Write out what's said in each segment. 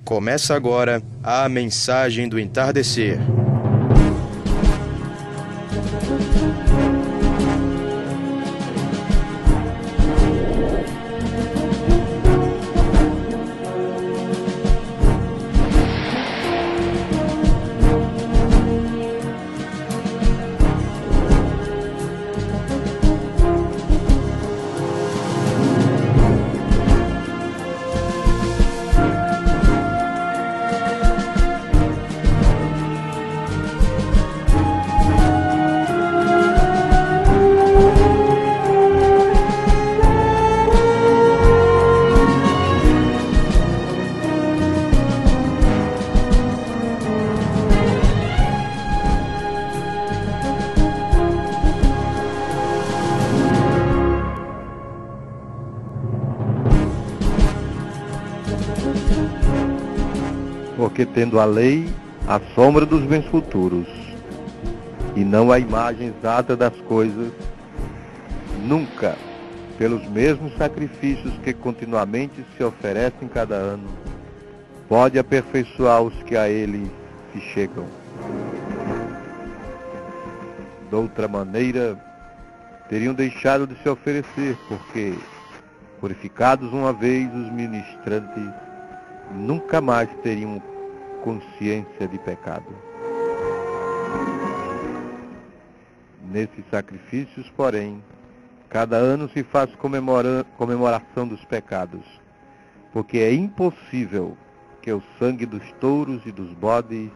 Começa agora a mensagem do entardecer. Porque tendo a lei a sombra dos bens futuros, e não a imagem exata das coisas, nunca, pelos mesmos sacrifícios que continuamente se oferecem cada ano, pode aperfeiçoar os que a ele se chegam. De outra maneira, teriam deixado de se oferecer, porque, purificados uma vez os ministrantes, nunca mais teriam consciência de pecado. Nesses sacrifícios, porém, cada ano se faz comemoração dos pecados, porque é impossível que o sangue dos touros e dos bodes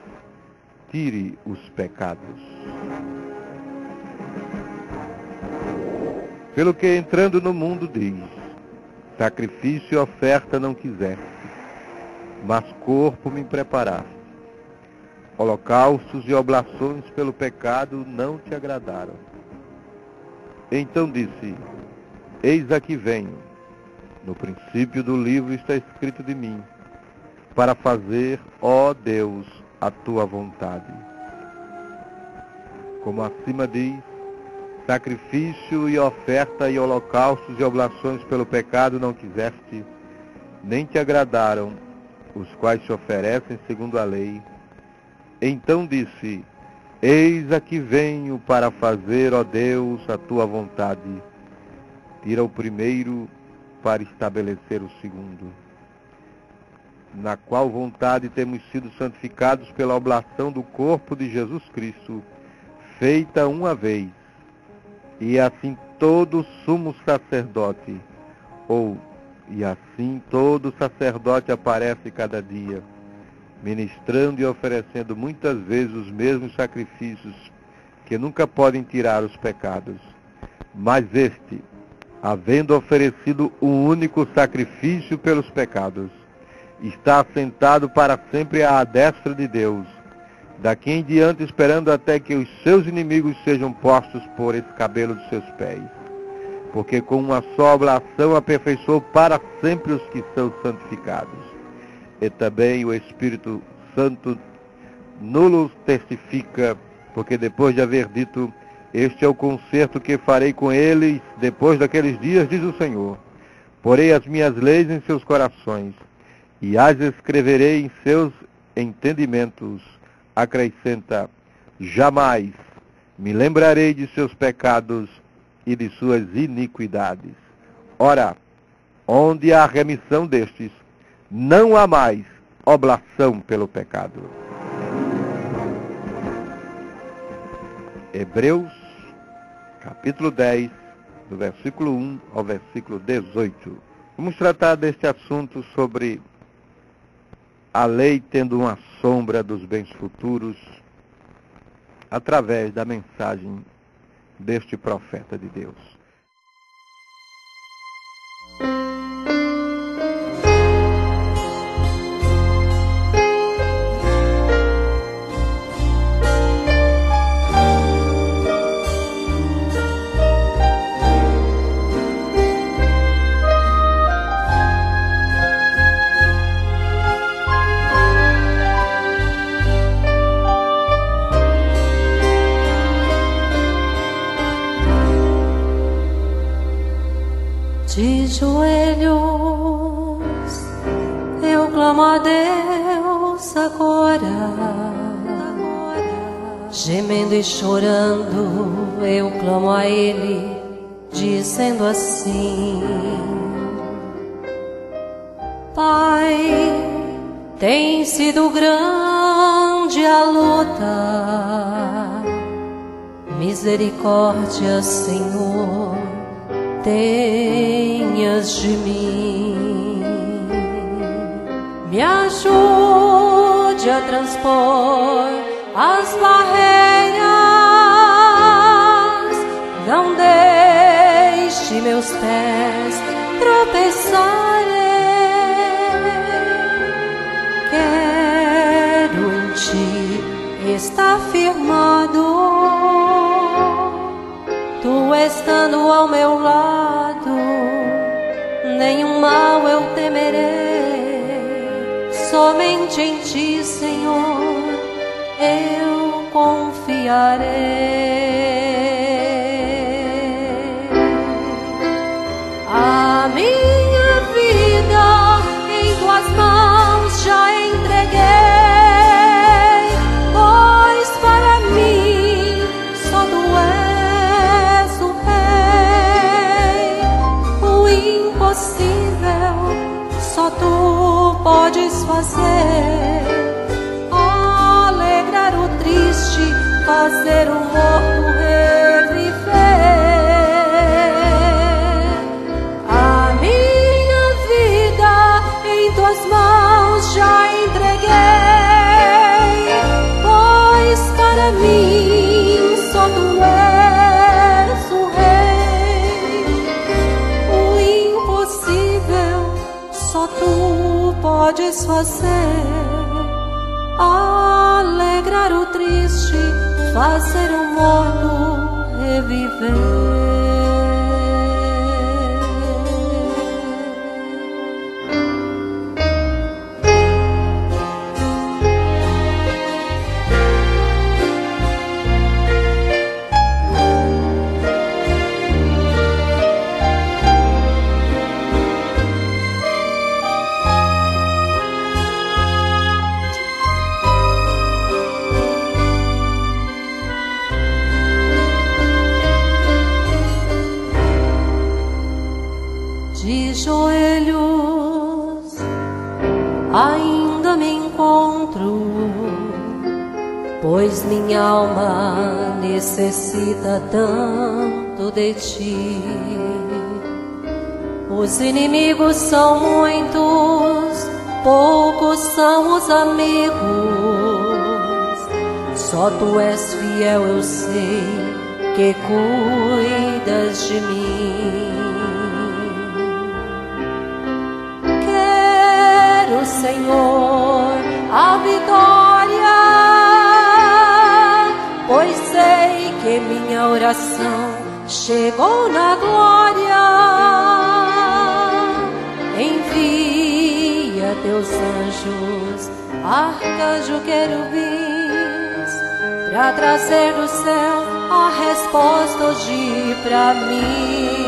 tire os pecados. Pelo que, entrando no mundo, diz: sacrifício e oferta não quiseste, mas corpo me preparaste. Holocaustos e oblações pelo pecado não te agradaram. Então disse: eis aqui venho. No princípio do livro está escrito de mim, para fazer, ó Deus, a tua vontade. Como acima diz: sacrifício e oferta e holocaustos e oblações pelo pecado não quiseste, nem te agradaram, os quais se oferecem segundo a lei. Então disse: eis aqui venho para fazer, ó Deus, a tua vontade. Tira o primeiro para estabelecer o segundo. Na qual vontade temos sido santificados pela oblação do corpo de Jesus Cristo, feita uma vez. E assim todo sumo sacerdote, e assim todo sacerdote aparece cada dia, ministrando e oferecendo muitas vezes os mesmos sacrifícios, que nunca podem tirar os pecados. Mas este, havendo oferecido um único sacrifício pelos pecados, está assentado para sempre à destra de Deus, daqui em diante esperando até que os seus inimigos sejam postos por escabelo dos seus pés. Porque com uma só oblação aperfeiçoou para sempre os que são santificados. E também o Espírito Santo nulo testifica, porque depois de haver dito: este é o concerto que farei com eles depois daqueles dias, diz o Senhor. Porei as minhas leis em seus corações, e as escreverei em seus entendimentos. Acrescenta: jamais me lembrarei de seus pecados e de suas iniquidades. Ora, onde há remissão destes, não há mais oblação pelo pecado. Hebreus, capítulo 10, do versículo 1 ao versículo 18. Vamos tratar deste assunto sobre a lei tendo uma sombra dos bens futuros, através da mensagem deste profeta de Deus. De joelhos eu clamo a Deus, agora, gemendo e chorando, eu clamo a Ele, dizendo assim: Pai, tem sido grande a luta, misericórdia, Senhor, tenhas de mim. Me ajude a transpor as barreiras, não deixe meus pés tropeçarem. Quero em Ti estar firmado, Tu estando ao meu lado, nenhum mal eu temerei. Somente em Ti, Senhor, eu confiarei. A minha vida em Tuas mãos já entreguei, pois para mim só Tu és o Rei. O impossível só Tu podes fazer, alegrar o triste, fazer o morto reviver. A minha vida em Tuas mãos já entreguei, pois para mim só Tu és o Rei. O impossível só Tu podes fazer, alegrar o triste, fazer o morto reviver. De joelhos ainda me encontro, pois minha alma necessita tanto de Ti. Os inimigos são muitos, poucos são os amigos. Só Tu és fiel, eu sei que cuidas de mim. Senhor, a vitória, pois sei que minha oração chegou na glória. Envia Teus anjos, arcanjo, querubins, pra trazer do céu a resposta hoje pra mim.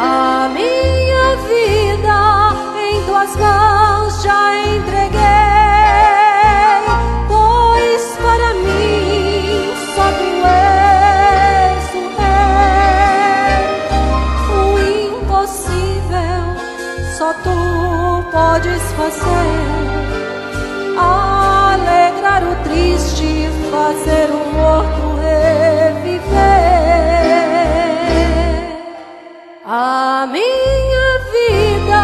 A minha vida em Tuas mãos já entreguei, pois para mim só Tu és o Rei. O impossível só Tu podes fazer, alegrar o triste, fazer o morto reviver. A minha vida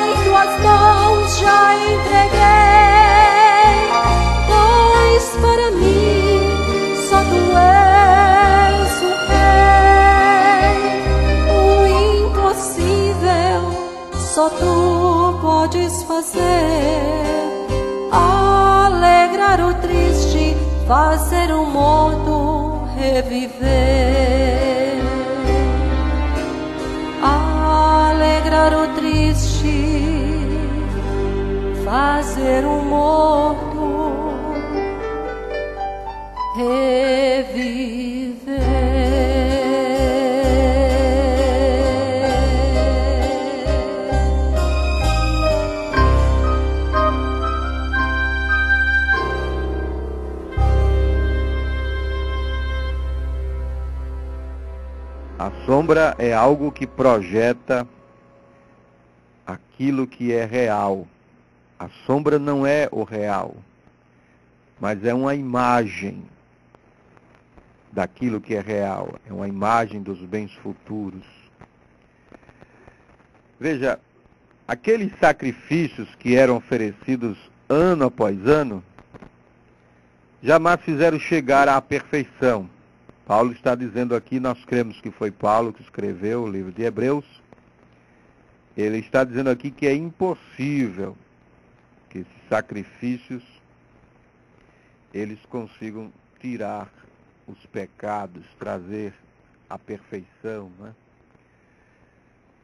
em Tuas mãos já entreguei, pois para mim só Tu és o Rei. O impossível só Tu podes fazer, alegrar o triste, fazer o morto reviver. Alegrar o triste, fazer o morto reviver. sombra é algo que projeta aquilo que é real. A sombra não é o real, mas é uma imagem daquilo que é real. É uma imagem dos bens futuros. Veja, aqueles sacrifícios que eram oferecidos ano após ano, jamais fizeram chegar à perfeição. Paulo está dizendo aqui, nós cremos que foi Paulo que escreveu o livro de Hebreus. Ele está dizendo aqui que é impossível que esses sacrifícios eles consigam tirar os pecados, trazer a perfeição, né?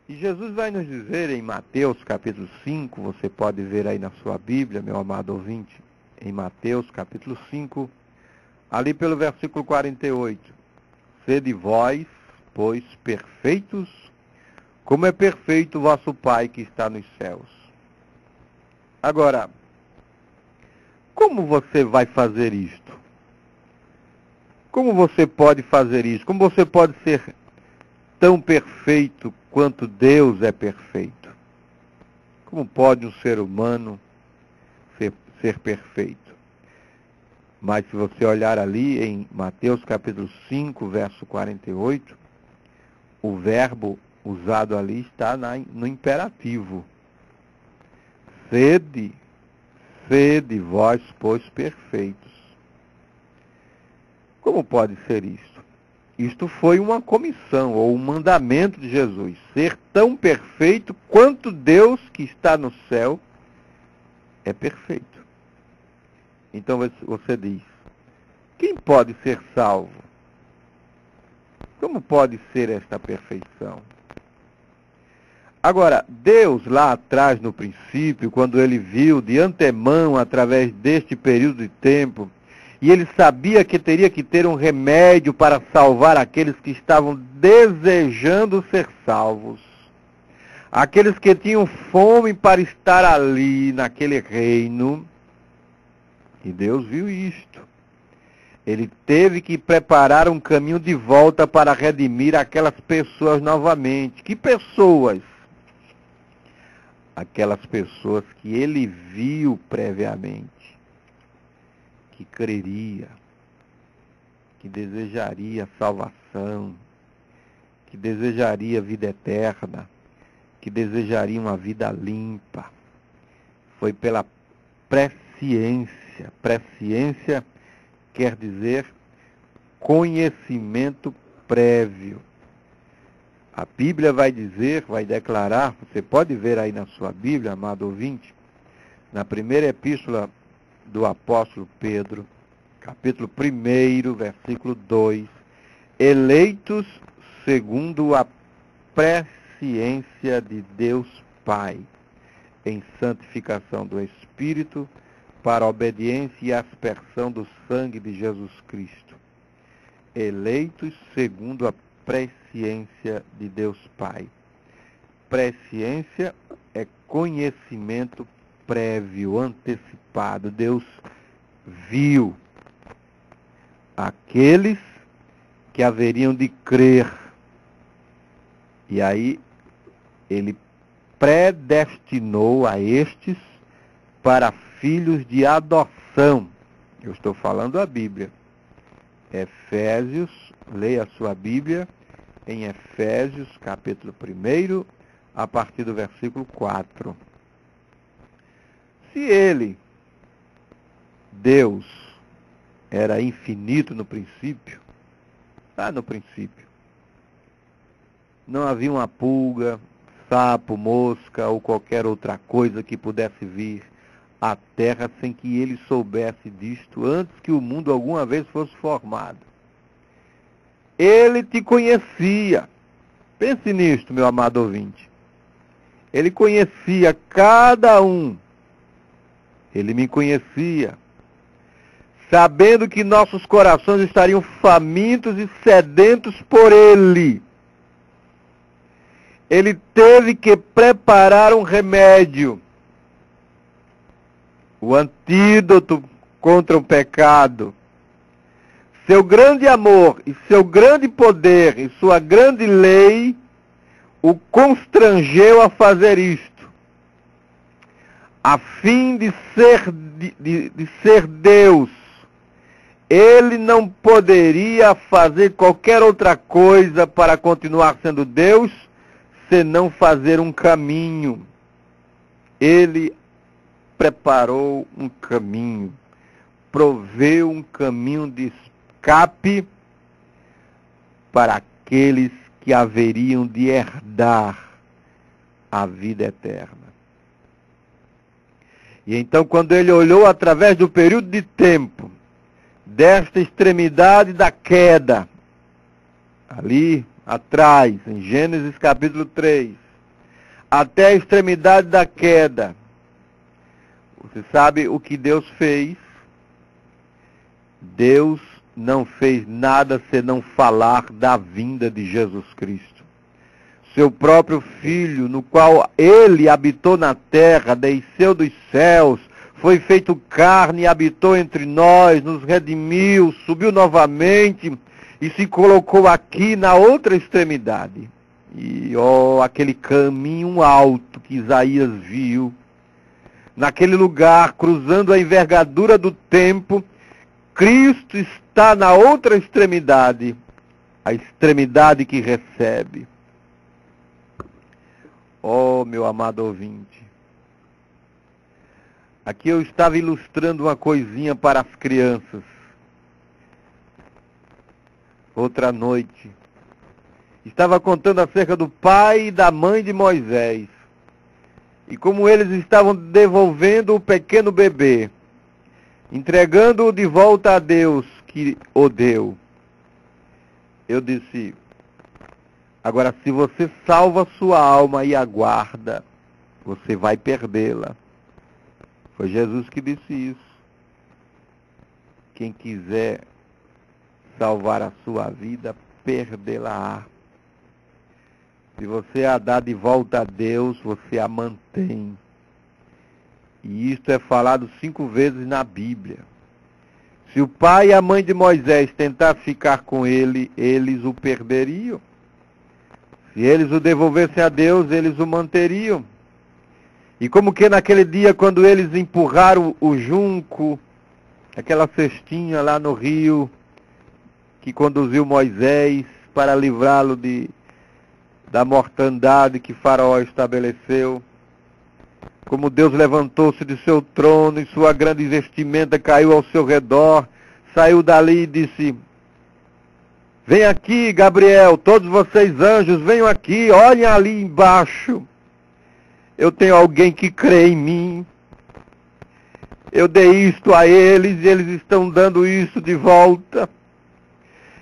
E Jesus vai nos dizer em Mateus capítulo 5, você pode ver aí na sua Bíblia, meu amado ouvinte, em Mateus capítulo 5, ali pelo versículo 48. Sede vós, pois, perfeitos, como é perfeito o vosso Pai que está nos céus. Agora, como você vai fazer isto? Como você pode fazer isso? Como você pode ser tão perfeito quanto Deus é perfeito? Como pode um ser humano ser perfeito? Mas se você olhar ali em Mateus capítulo 5, verso 48, o verbo usado ali está no imperativo. Sede vós, pois, perfeitos. Como pode ser isto? Isto foi uma comissão ou um mandamento de Jesus, ser tão perfeito quanto Deus que está no céu é perfeito. Então você diz, quem pode ser salvo? Como pode ser esta perfeição? Agora, Deus lá atrás no princípio, quando ele viu de antemão através deste período de tempo, e ele sabia que teria que ter um remédio para salvar aqueles que estavam desejando ser salvos. Aqueles que tinham fome para estar ali, naquele reino. E Deus viu isto. Ele teve que preparar um caminho de volta para redimir aquelas pessoas novamente. Que pessoas? Aquelas pessoas que ele viu previamente. Que creria, que desejaria salvação, que desejaria vida eterna, que desejaria uma vida limpa. Foi pela presciência. Presciência quer dizer conhecimento prévio. A Bíblia vai dizer, vai declarar, você pode ver aí na sua Bíblia, amado ouvinte, na primeira epístola do apóstolo Pedro, capítulo 1, versículo 2, eleitos segundo a presciência de Deus Pai, em santificação do Espírito, para a obediência e aspersão do sangue de Jesus Cristo. Eleitos segundo a presciência de Deus Pai. Presciência é conhecimento prévio, antecipado. Deus viu aqueles que haveriam de crer. E aí ele predestinou a estes para filhos de adoção. Eu estou falando a Bíblia. Efésios, leia a sua Bíblia em Efésios, capítulo 1, a partir do versículo 4. Se ele, Deus, era infinito no princípio, não havia uma pulga, sapo, mosca ou qualquer outra coisa que pudesse vir à Terra sem que ele soubesse disto antes que o mundo alguma vez fosse formado. Ele te conhecia. Pense nisto, meu amado ouvinte. Ele conhecia cada um. Ele me conhecia, sabendo que nossos corações estariam famintos e sedentos por Ele. Ele teve que preparar um remédio, o antídoto contra o pecado, seu grande amor e seu grande poder e sua grande lei o constrangeu a fazer isto, a fim de ser Deus. Ele não poderia fazer qualquer outra coisa para continuar sendo Deus, senão fazer um caminho. Ele preparou um caminho, proveu um caminho de escape para aqueles que haveriam de herdar a vida eterna. E então, quando ele olhou através do período de tempo, desta extremidade da queda, ali atrás, em Gênesis capítulo 3, até a extremidade da queda, você sabe o que Deus fez? Deus não fez nada senão falar da vinda de Jesus Cristo. Seu próprio Filho, no qual ele habitou na terra, desceu dos céus, foi feito carne e habitou entre nós, nos redimiu, subiu novamente e se colocou aqui na outra extremidade. E aquele caminho alto que Isaías viu, naquele lugar, cruzando a envergadura do tempo, Cristo está na outra extremidade, a extremidade que recebe. Meu amado ouvinte, aqui eu estava ilustrando uma coisinha para as crianças. Outra noite, estava contando acerca do pai e da mãe de Moisés, e como eles estavam devolvendo o pequeno bebê, entregando-o de volta a Deus que o deu. Eu disse: agora, se você salva sua alma e aguarda, você vai perdê-la. Foi Jesus que disse isso. Quem quiser salvar a sua vida, perdê-la-á. Se você a dá de volta a Deus, você a mantém. E isto é falado 5 vezes na Bíblia. Se o pai e a mãe de Moisés tentassem ficar com ele, eles o perderiam. Se eles o devolvessem a Deus, eles o manteriam. E como que naquele dia, quando eles empurraram o junco, aquela cestinha lá no rio, que conduziu Moisés para livrá-lo da mortandade que Faraó estabeleceu, como Deus levantou-se de seu trono e sua grande vestimenta caiu ao seu redor, saiu dali e disse: vem aqui, Gabriel, todos vocês anjos, venham aqui, olhem ali embaixo. Eu tenho alguém que crê em mim. Eu dei isto a eles e eles estão dando isso de volta.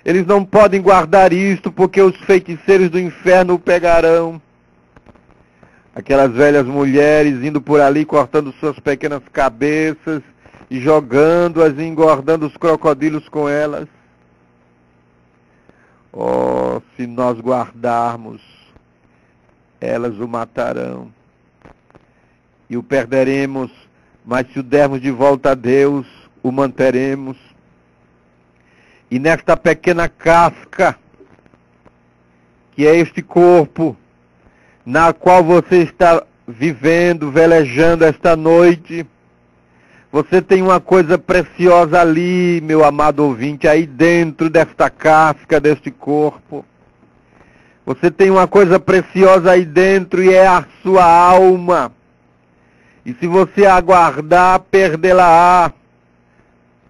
Eles não podem guardar isto porque os feiticeiros do inferno o pegarão. Aquelas velhas mulheres indo por ali, cortando suas pequenas cabeças e jogando-as e engordando os crocodilos com elas. Se nós guardarmos, elas o matarão e o perderemos, mas se o dermos de volta a Deus, o manteremos. E nesta pequena casca, que é este corpo, na qual você está vivendo, velejando esta noite, você tem uma coisa preciosa ali, meu amado ouvinte, aí dentro desta casca, deste corpo. Você tem uma coisa preciosa aí dentro e é a sua alma. E se você aguardar, perdê-la-á.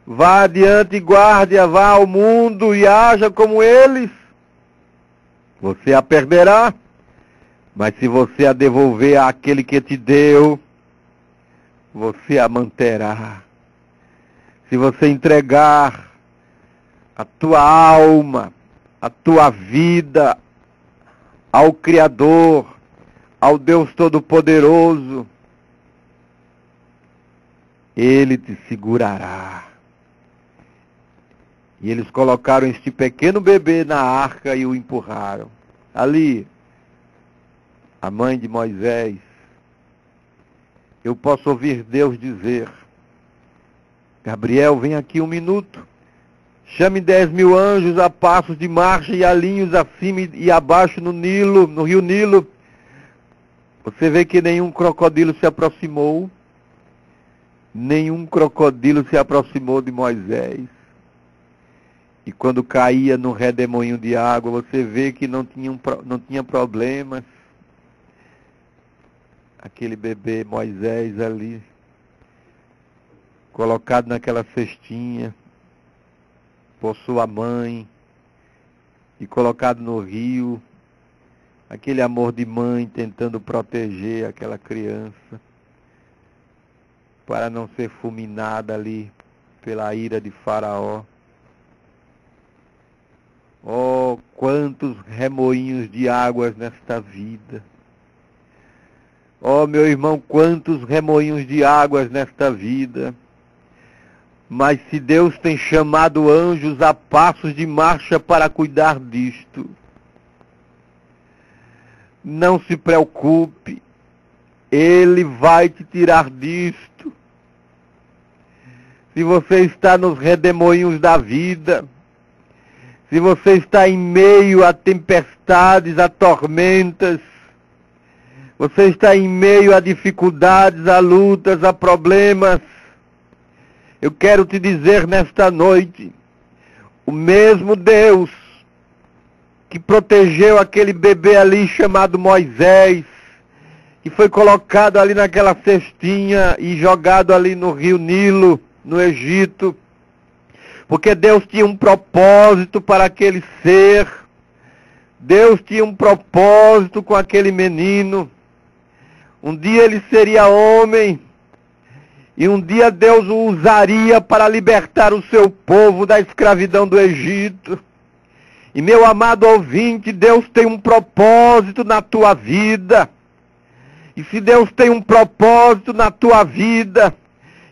Vá adiante e guarde-a, vá ao mundo e haja como eles. Você a perderá, mas se você a devolver àquele que te deu, você a manterá. Se você entregar a tua alma, a tua vida ao Criador, ao Deus Todo-Poderoso, Ele te segurará. E eles colocaram este pequeno bebê na arca e o empurraram. Ali, a mãe de Moisés, eu posso ouvir Deus dizer: Gabriel, vem aqui um minuto. Chame 10.000 anjos a passos de marcha e alinhos acima e abaixo no Nilo, no rio Nilo. Você vê que nenhum crocodilo se aproximou. Nenhum crocodilo se aproximou de Moisés. E quando caía no redemoinho de água, você vê que não tinha problemas. Aquele bebê Moisés ali, colocado naquela cestinha, por sua mãe, e colocado no rio, aquele amor de mãe tentando proteger aquela criança, para não ser fulminada ali pela ira de Faraó. Oh, quantos remoinhos de águas nesta vida! Oh, meu irmão, quantos remoinhos de águas nesta vida! Mas se Deus tem chamado anjos a passos de marcha para cuidar disto, não se preocupe, Ele vai te tirar disto. Se você está nos redemoinhos da vida, se você está em meio a tempestades, a tormentas, você está em meio a dificuldades, a lutas, a problemas, eu quero te dizer nesta noite, o mesmo Deus que protegeu aquele bebê ali chamado Moisés, que foi colocado ali naquela cestinha e jogado ali no rio Nilo, no Egito, porque Deus tinha um propósito para aquele ser, Deus tinha um propósito com aquele menino. Um dia ele seria homem, e um dia Deus o usaria para libertar o seu povo da escravidão do Egito. E meu amado ouvinte, Deus tem um propósito na tua vida. E se Deus tem um propósito na tua vida,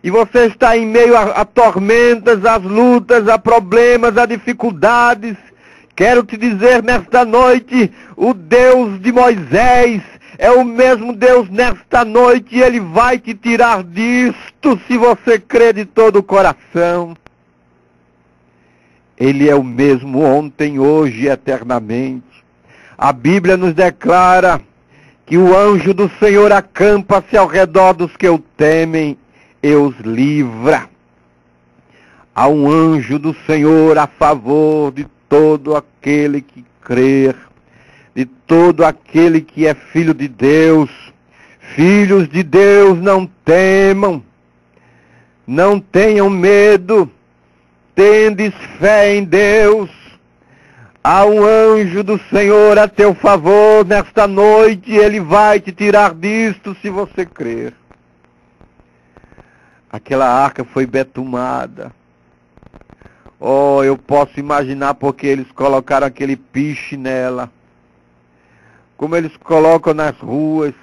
e você está em meio a tormentas, às lutas, a problemas, a dificuldades, quero te dizer nesta noite, o Deus de Moisés é o mesmo Deus nesta noite, e Ele vai te tirar disto, se você crê de todo o coração. Ele é o mesmo ontem, hoje e eternamente. A Bíblia nos declara que o anjo do Senhor acampa-se ao redor dos que o temem e os livra. Há um anjo do Senhor a favor de todo aquele que crer, de todo aquele que é filho de Deus. Filhos de Deus, não temam, não tenham medo, tendes fé em Deus. Há um anjo do Senhor a teu favor nesta noite, e Ele vai te tirar disto se você crer. Aquela arca foi betumada. Oh, eu posso imaginar porque eles colocaram aquele piche nela. Como eles colocam nas ruas.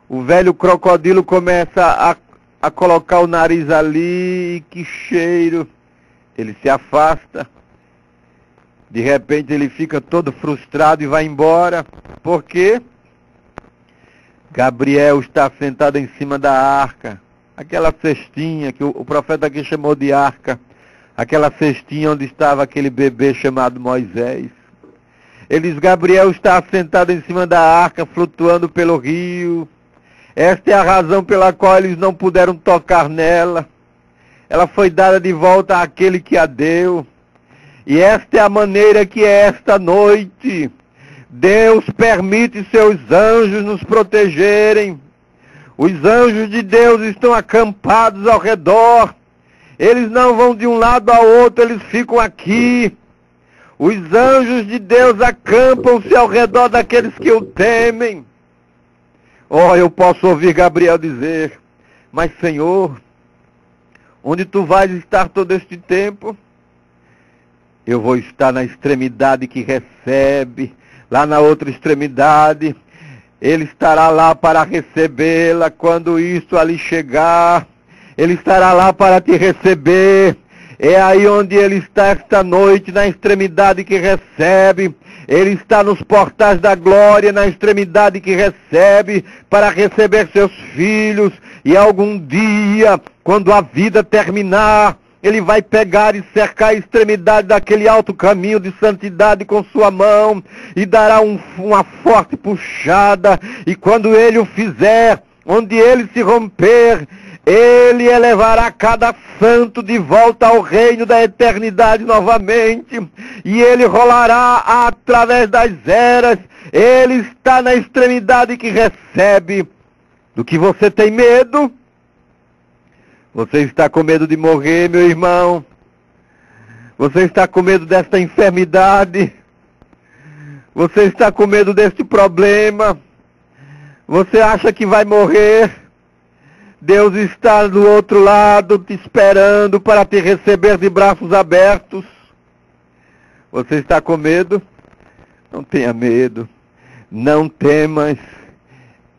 O velho crocodilo começa a colocar o nariz ali, e que cheiro. Ele se afasta. De repente ele fica todo frustrado e vai embora. Por quê? Gabriel está sentado em cima da arca. Aquela cestinha que o profeta aqui chamou de arca. Aquela cestinha onde estava aquele bebê chamado Moisés. Gabriel está sentado em cima da arca, flutuando pelo rio. Esta é a razão pela qual eles não puderam tocar nela. Ela foi dada de volta àquele que a deu. E esta é a maneira que é esta noite. Deus permite seus anjos nos protegerem. Os anjos de Deus estão acampados ao redor. Eles não vão de um lado ao outro, eles ficam aqui. Os anjos de Deus acampam-se ao redor daqueles que o temem. Oh, eu posso ouvir Gabriel dizer, mas Senhor, onde tu vais estar todo este tempo? Eu vou estar na extremidade que recebe, lá na outra extremidade. Ele estará lá para recebê-la quando isso ali chegar. Ele estará lá para te receber. É aí onde Ele está esta noite, na extremidade que recebe. Ele está nos portais da glória, na extremidade que recebe, para receber seus filhos. E algum dia, quando a vida terminar, Ele vai pegar e cercar a extremidade daquele alto caminho de santidade com sua mão e dará uma forte puxada. E quando ele o fizer, onde ele se romper, ele elevará cada santo de volta ao reino da eternidade novamente. E ele rolará através das eras. Ele está na extremidade que recebe. Do que você tem medo? Você está com medo de morrer, meu irmão? Você está com medo desta enfermidade? Você está com medo deste problema? Você acha que vai morrer? Deus está do outro lado te esperando para te receber de braços abertos. Você está com medo? Não tenha medo. Não temas.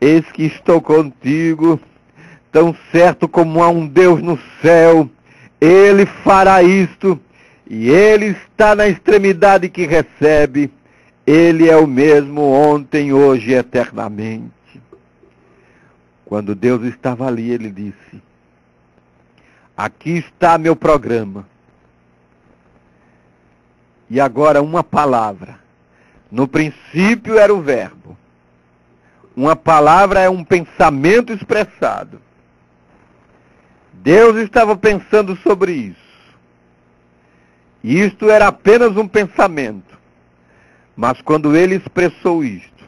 Eis que estou contigo. Tão certo como há um Deus no céu, Ele fará isto, e Ele está na extremidade que recebe. Ele é o mesmo ontem, hoje e eternamente. Quando Deus estava ali, Ele disse: aqui está meu programa. E agora uma palavra. No princípio era o verbo. Uma palavra é um pensamento expressado. Deus estava pensando sobre isso. E isto era apenas um pensamento. Mas quando ele expressou isto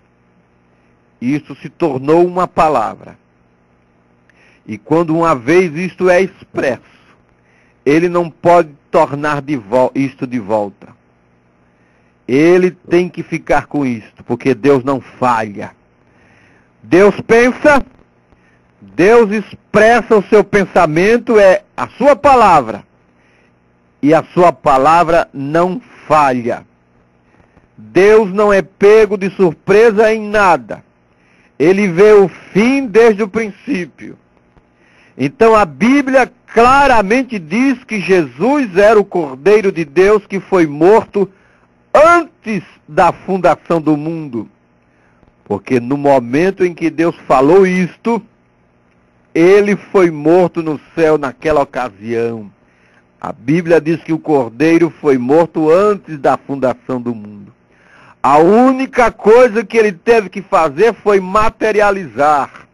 se tornou uma palavra. E quando uma vez isto é expresso, ele não pode tornar isto de volta. Ele tem que ficar com isto, porque Deus não falha. Deus pensa, Deus expressa o seu pensamento, é a sua palavra. E a sua palavra não falha. Deus não é pego de surpresa em nada. Ele vê o fim desde o princípio. Então a Bíblia claramente diz que Jesus era o Cordeiro de Deus que foi morto antes da fundação do mundo. Porque no momento em que Deus falou isto, ele foi morto no céu naquela ocasião. A Bíblia diz que o Cordeiro foi morto antes da fundação do mundo. A única coisa que ele teve que fazer foi materializar.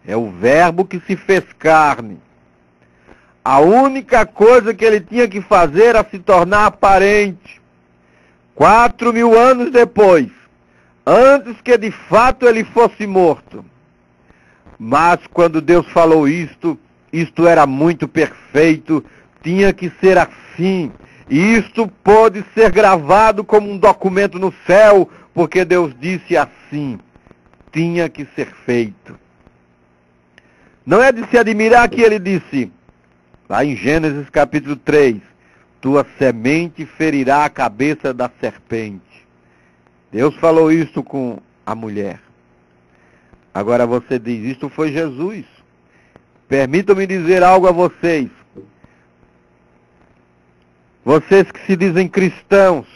É o verbo que se fez carne. A única coisa que ele tinha que fazer era se tornar aparente. 4.000 anos depois, antes que de fato ele fosse morto. Mas quando Deus falou isto era muito perfeito, tinha que ser assim. E isto pôde ser gravado como um documento no céu, porque Deus disse assim, tinha que ser feito. Não é de se admirar que ele disse, lá em Gênesis capítulo 3, tua semente ferirá a cabeça da serpente. Deus falou isso com a mulher. Agora você diz, isto foi Jesus. Permitam-me dizer algo a vocês. Vocês que se dizem cristãos,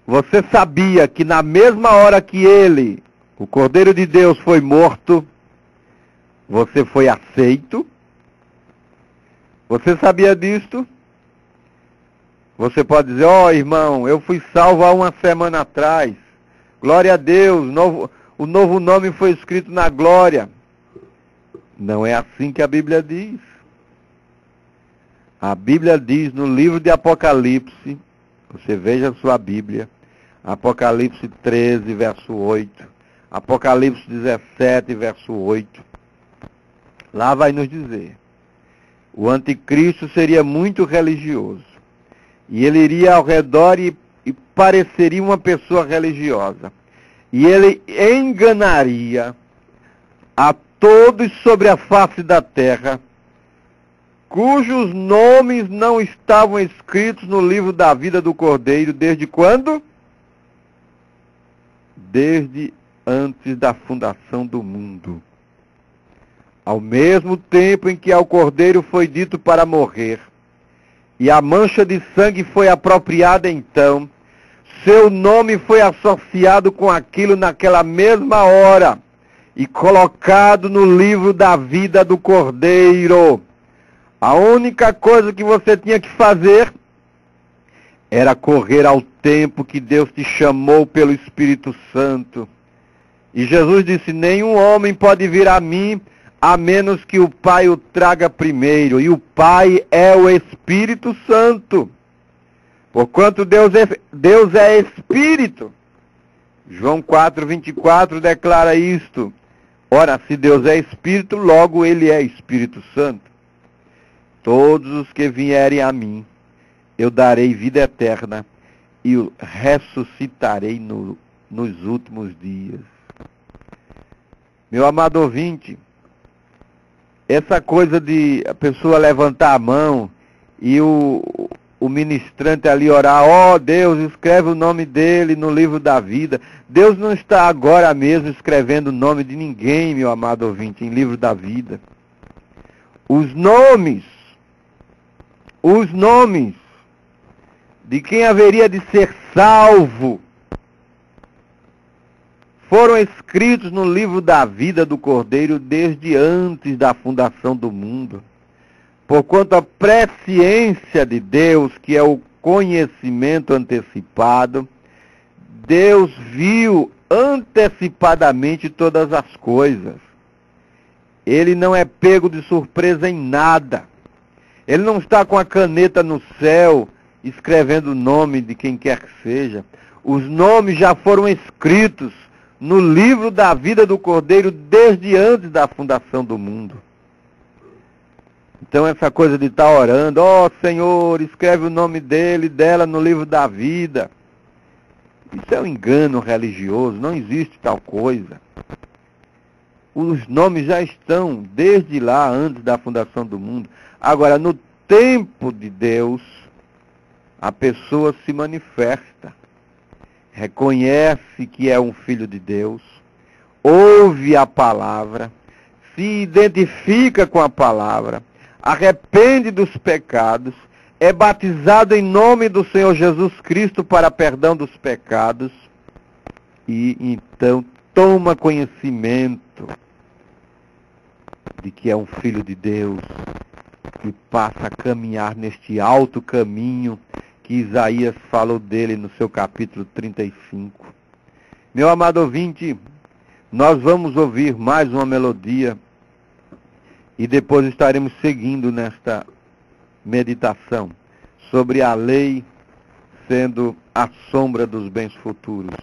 você sabia que na mesma hora que ele, o Cordeiro de Deus, foi morto, você foi aceito? Você sabia disto? Você pode dizer, irmão, eu fui salvo há uma semana atrás. Glória a Deus, o novo nome foi escrito na glória. Não é assim que a Bíblia diz. A Bíblia diz no livro de Apocalipse, você veja a sua Bíblia, Apocalipse 13, verso 8, Apocalipse 17, verso 8, lá vai nos dizer, o anticristo seria muito religioso, e ele iria ao redor e pareceria uma pessoa religiosa, e ele enganaria a todos sobre a face da terra, cujos nomes não estavam escritos no livro da vida do Cordeiro, desde quando? Desde antes da fundação do mundo. Ao mesmo tempo em que ao Cordeiro foi dito para morrer, e a mancha de sangue foi apropriada então, seu nome foi associado com aquilo naquela mesma hora, e colocado no livro da vida do Cordeiro. A única coisa que você tinha que fazer era correr ao tempo que Deus te chamou pelo Espírito Santo. E Jesus disse: nenhum homem pode vir a mim a menos que o Pai o traga primeiro. E o Pai é o Espírito Santo. Porquanto Deus é Espírito. João 4:24 declara isto. Ora, se Deus é Espírito, logo Ele é Espírito Santo. Todos os que vierem a mim, eu darei vida eterna e o ressuscitarei nos últimos dias. Meu amado ouvinte, essa coisa de a pessoa levantar a mão e o ministrante ali orar: ó Deus, escreve o nome dele no livro da vida. Deus não está agora mesmo escrevendo o nome de ninguém, meu amado ouvinte, em livro da vida. Os nomes de quem haveria de ser salvo foram escritos no livro da vida do Cordeiro desde antes da fundação do mundo. Porquanto a presciência de Deus, que é o conhecimento antecipado, Deus viu antecipadamente todas as coisas. Ele não é pego de surpresa em nada. Ele não está com a caneta no céu escrevendo o nome de quem quer que seja. Os nomes já foram escritos no livro da vida do Cordeiro desde antes da fundação do mundo. Então essa coisa de estar orando: ó Senhor, escreve o nome dele, dela no livro da vida, isso é um engano religioso, não existe tal coisa. Os nomes já estão desde lá, antes da fundação do mundo. Agora, no tempo de Deus, a pessoa se manifesta, reconhece que é um filho de Deus, ouve a palavra, se identifica com a palavra, arrepende dos pecados, é batizado em nome do Senhor Jesus Cristo para perdão dos pecados e então toma conhecimento de que é um filho de Deus e passa a caminhar neste alto caminho que Isaías falou dele no seu capítulo 35. Meu amado ouvinte, nós vamos ouvir mais uma melodia e depois estaremos seguindo nesta meditação sobre a lei sendo a sombra dos bens futuros.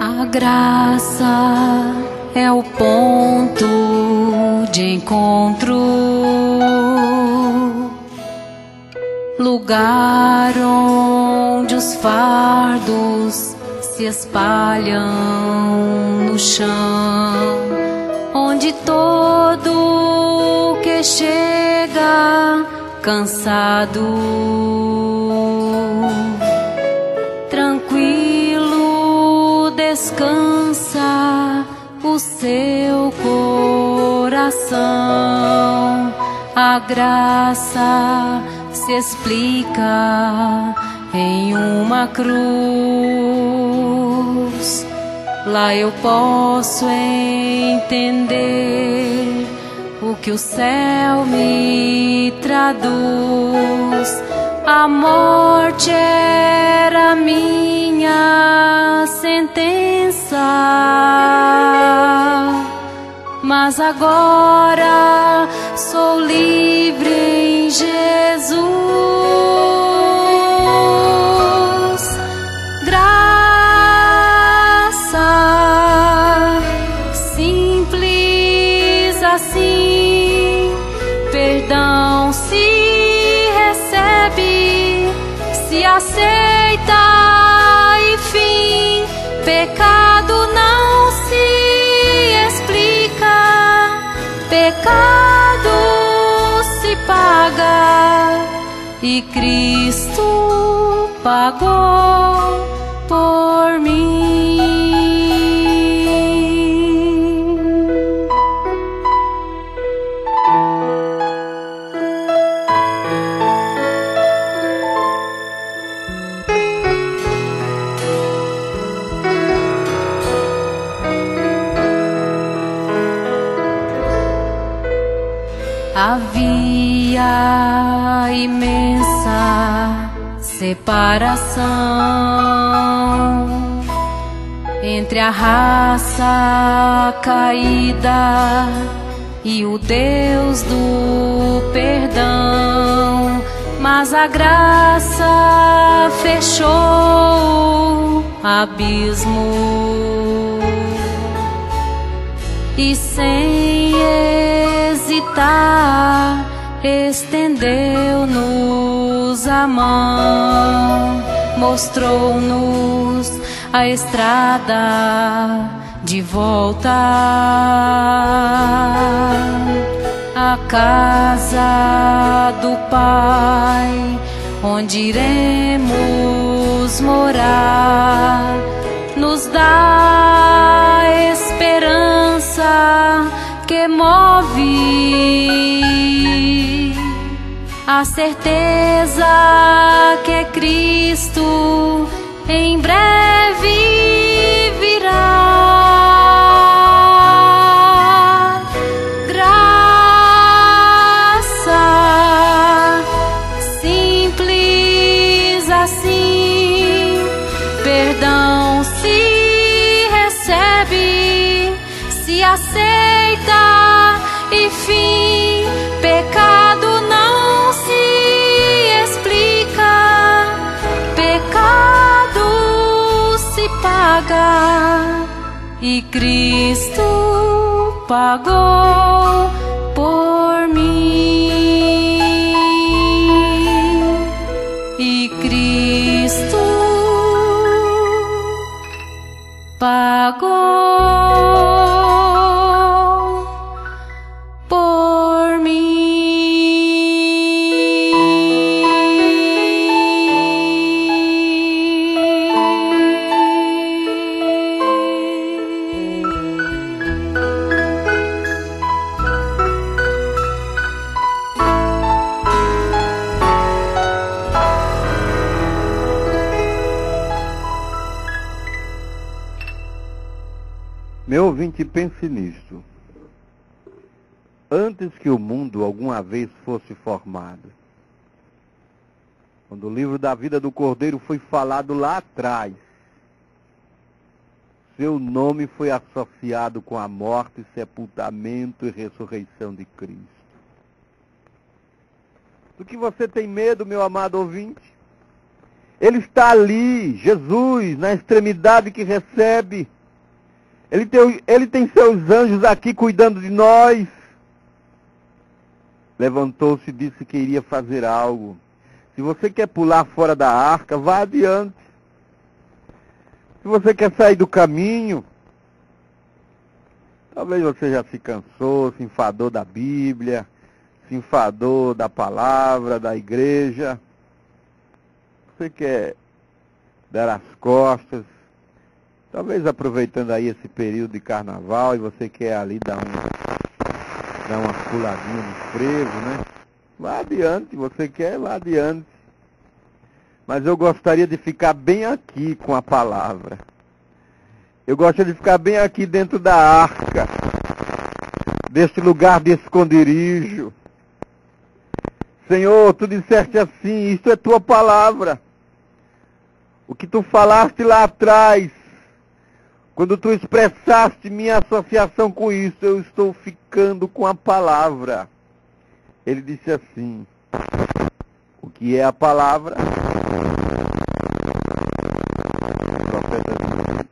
A graça é o ponto de encontro, lugar onde os fardos se espalham no chão, onde todo que chega cansado, descansa o seu coração. A graça se explica em uma cruz. Lá eu posso entender o que o céu me traduz. A morte era minha sentença, mas agora sou livre em Jesus. Graça simples assim, perdão se recebe, se aceita e fim. Pecado não se explica, paga, e Cristo pagou por mim. Havia imensa separação entre a raça caída e o Deus do perdão, mas a graça fechou o abismo e sem hesitar estendeu-nos a mão, mostrou-nos a estrada de volta à casa do Pai, onde iremos morar. Nos dá esperança que move, a certeza que Cristo em breve virá. Graça simples assim, perdão se recebe, se aceita e fim, pecado não se explica, pecado se paga, e Cristo pagou por mim, e Cristo pagou por mim. Meu ouvinte, pense nisto. Antes que o mundo alguma vez fosse formado, quando o livro da vida do Cordeiro foi falado lá atrás, seu nome foi associado com a morte, sepultamento e ressurreição de Cristo. Do que você tem medo, meu amado ouvinte? Ele está ali, Jesus, na extremidade que recebe. Ele tem seus anjos aqui cuidando de nós. Levantou-se e disse que iria fazer algo. Se você quer pular fora da arca, vá adiante. Se você quer sair do caminho, talvez você já se cansou, se enfadou da Bíblia, se enfadou da palavra, da igreja. Você quer dar as costas, talvez aproveitando aí esse período de carnaval, e você quer ali dar uma puladinha no frevo, né? Vá adiante, você quer, vá adiante. Mas eu gostaria de ficar bem aqui com a palavra. Eu gostaria de ficar bem aqui dentro da arca, desse lugar de esconderijo. Senhor, tu disseste assim, isto é tua palavra. O que tu falaste lá atrás, quando tu expressaste minha associação com isso, eu estou ficando com a palavra. Ele disse assim, o que é a palavra? O profeta disse,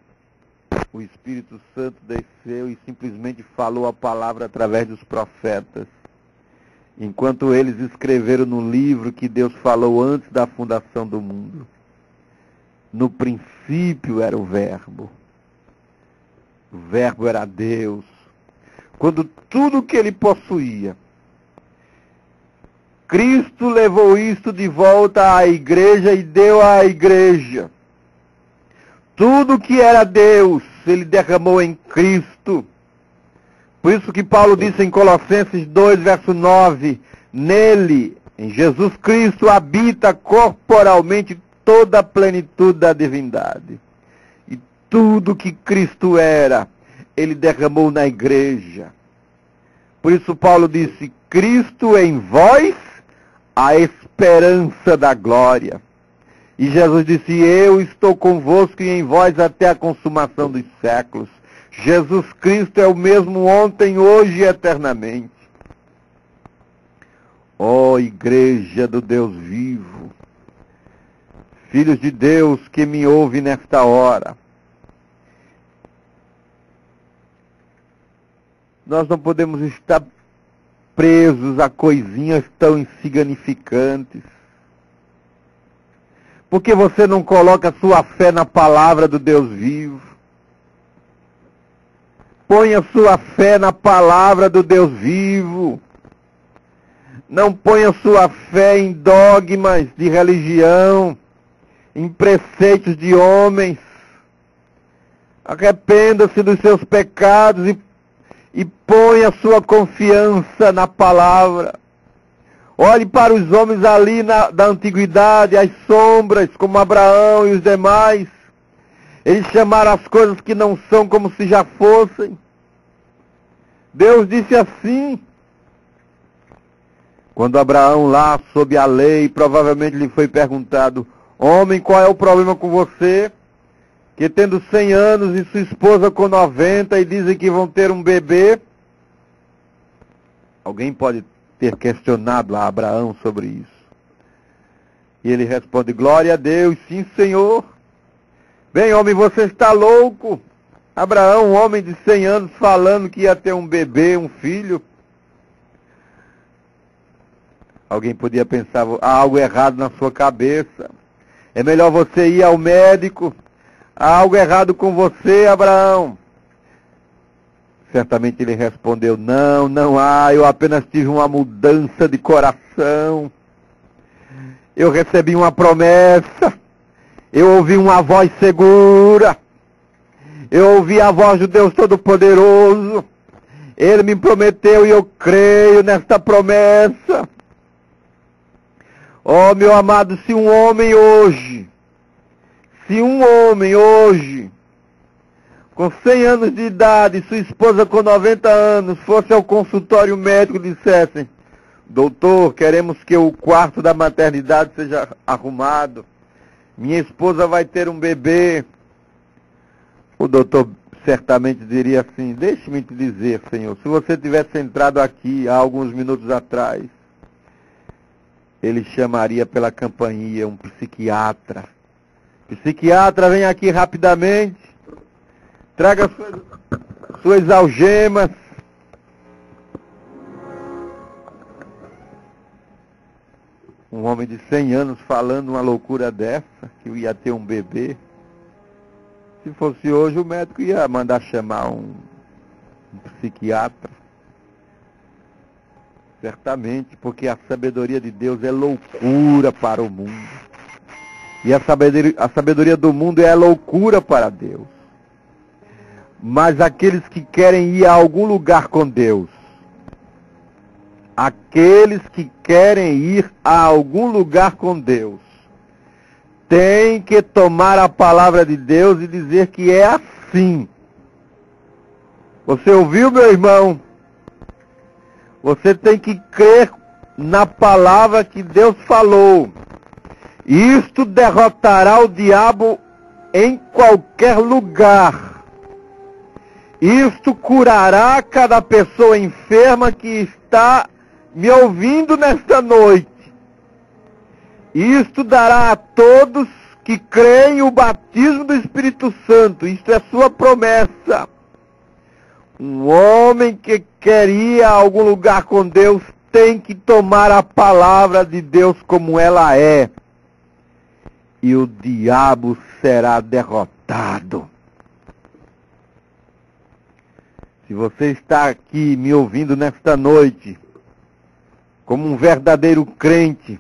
o Espírito Santo desceu e simplesmente falou a palavra através dos profetas. Enquanto eles escreveram no livro que Deus falou antes da fundação do mundo. No princípio era o Verbo. O Verbo era Deus. Quando tudo que ele possuía Cristo levou isto de volta à igreja e deu à igreja. Tudo que era Deus, ele derramou em Cristo. Por isso que Paulo disse em Colossenses 2, verso 9, nele, em Jesus Cristo, habita corporalmente toda a plenitude da divindade. E tudo que Cristo era, ele derramou na igreja. Por isso Paulo disse, Cristo em vós, a esperança da glória. E Jesus disse, eu estou convosco e em vós até a consumação dos séculos. Jesus Cristo é o mesmo ontem, hoje e eternamente. Ó igreja do Deus vivo, filhos de Deus que me ouve nesta hora, nós não podemos estar presos a coisinhas tão insignificantes. Por que você não coloca sua fé na palavra do Deus vivo? Ponha sua fé na palavra do Deus vivo. Não ponha sua fé em dogmas de religião, em preceitos de homens. Arrependa-se dos seus pecados e ponha sua confiança na palavra. Olhe para os homens ali da antiguidade, as sombras, como Abraão e os demais. Eles chamaram as coisas que não são como se já fossem. Deus disse assim. Quando Abraão lá, sob a lei, provavelmente lhe foi perguntado, homem, qual é o problema com você? Que tendo 100 anos e sua esposa com 90 e dizem que vão ter um bebê. Alguém pode ter questionado a Abraão sobre isso. E ele responde, glória a Deus, sim Senhor. Bem, homem, você está louco? Abraão, um homem de 100 anos, falando que ia ter um bebê, um filho. Alguém podia pensar, há algo errado na sua cabeça. É melhor você ir ao médico. Há algo errado com você, Abraão. Certamente ele respondeu, não há, eu apenas tive uma mudança de coração. Eu recebi uma promessa. Eu ouvi uma voz segura. Eu ouvi a voz do Deus Todo-Poderoso. Ele me prometeu e eu creio nesta promessa. Oh, meu amado, se um homem hoje, com 100 anos de idade, sua esposa com 90 anos, fosse ao consultório médico e dissessem, doutor, queremos que o quarto da maternidade seja arrumado, minha esposa vai ter um bebê, o doutor certamente diria assim, deixe-me te dizer, senhor, se você tivesse entrado aqui há alguns minutos atrás, ele chamaria pela campainha um psiquiatra. Psiquiatra, vem aqui rapidamente, traga suas algemas. Um homem de 100 anos falando uma loucura dessa, que ia ter um bebê. Se fosse hoje, o médico ia mandar chamar um psiquiatra. Certamente, porque a sabedoria de Deus é loucura para o mundo. E a sabedoria do mundo é loucura para Deus. Mas aqueles que querem ir a algum lugar com Deus, têm que tomar a palavra de Deus e dizer que é assim. Você ouviu, meu irmão? Você tem que crer na palavra que Deus falou. Isto derrotará o diabo em qualquer lugar. Isto curará cada pessoa enferma que está me ouvindo nesta noite. Isto dará a todos que creem o batismo do Espírito Santo. Isto é sua promessa. Um homem que quer ir a algum lugar com Deus tem que tomar a palavra de Deus como ela é. E o diabo será derrotado. Se você está aqui me ouvindo nesta noite, como um verdadeiro crente,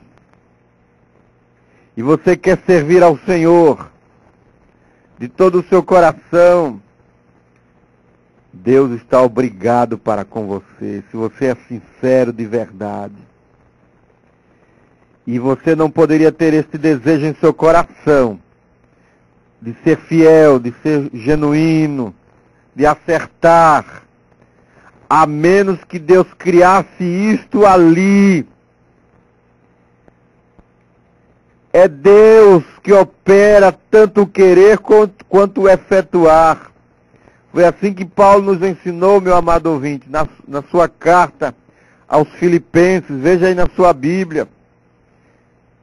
e você quer servir ao Senhor de todo o seu coração, Deus está obrigado para com você, se você é sincero de verdade. E você não poderia ter esse desejo em seu coração, de ser fiel, de ser genuíno, de acertar, a menos que Deus criasse isto ali. É Deus que opera tanto o querer quanto o efetuar. Foi assim que Paulo nos ensinou, meu amado ouvinte, na sua carta aos Filipenses. Veja aí na sua Bíblia.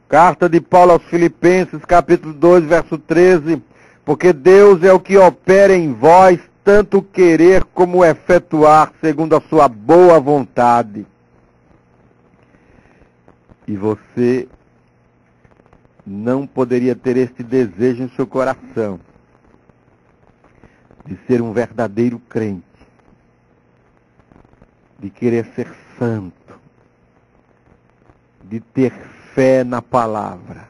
Carta de Paulo aos Filipenses, capítulo 2, verso 13. Porque Deus é o que opera em vós, tanto o querer como o efetuar, segundo a sua boa vontade. E você não poderia ter esse desejo em seu coração, de ser um verdadeiro crente, de querer ser santo, de ter fé na palavra,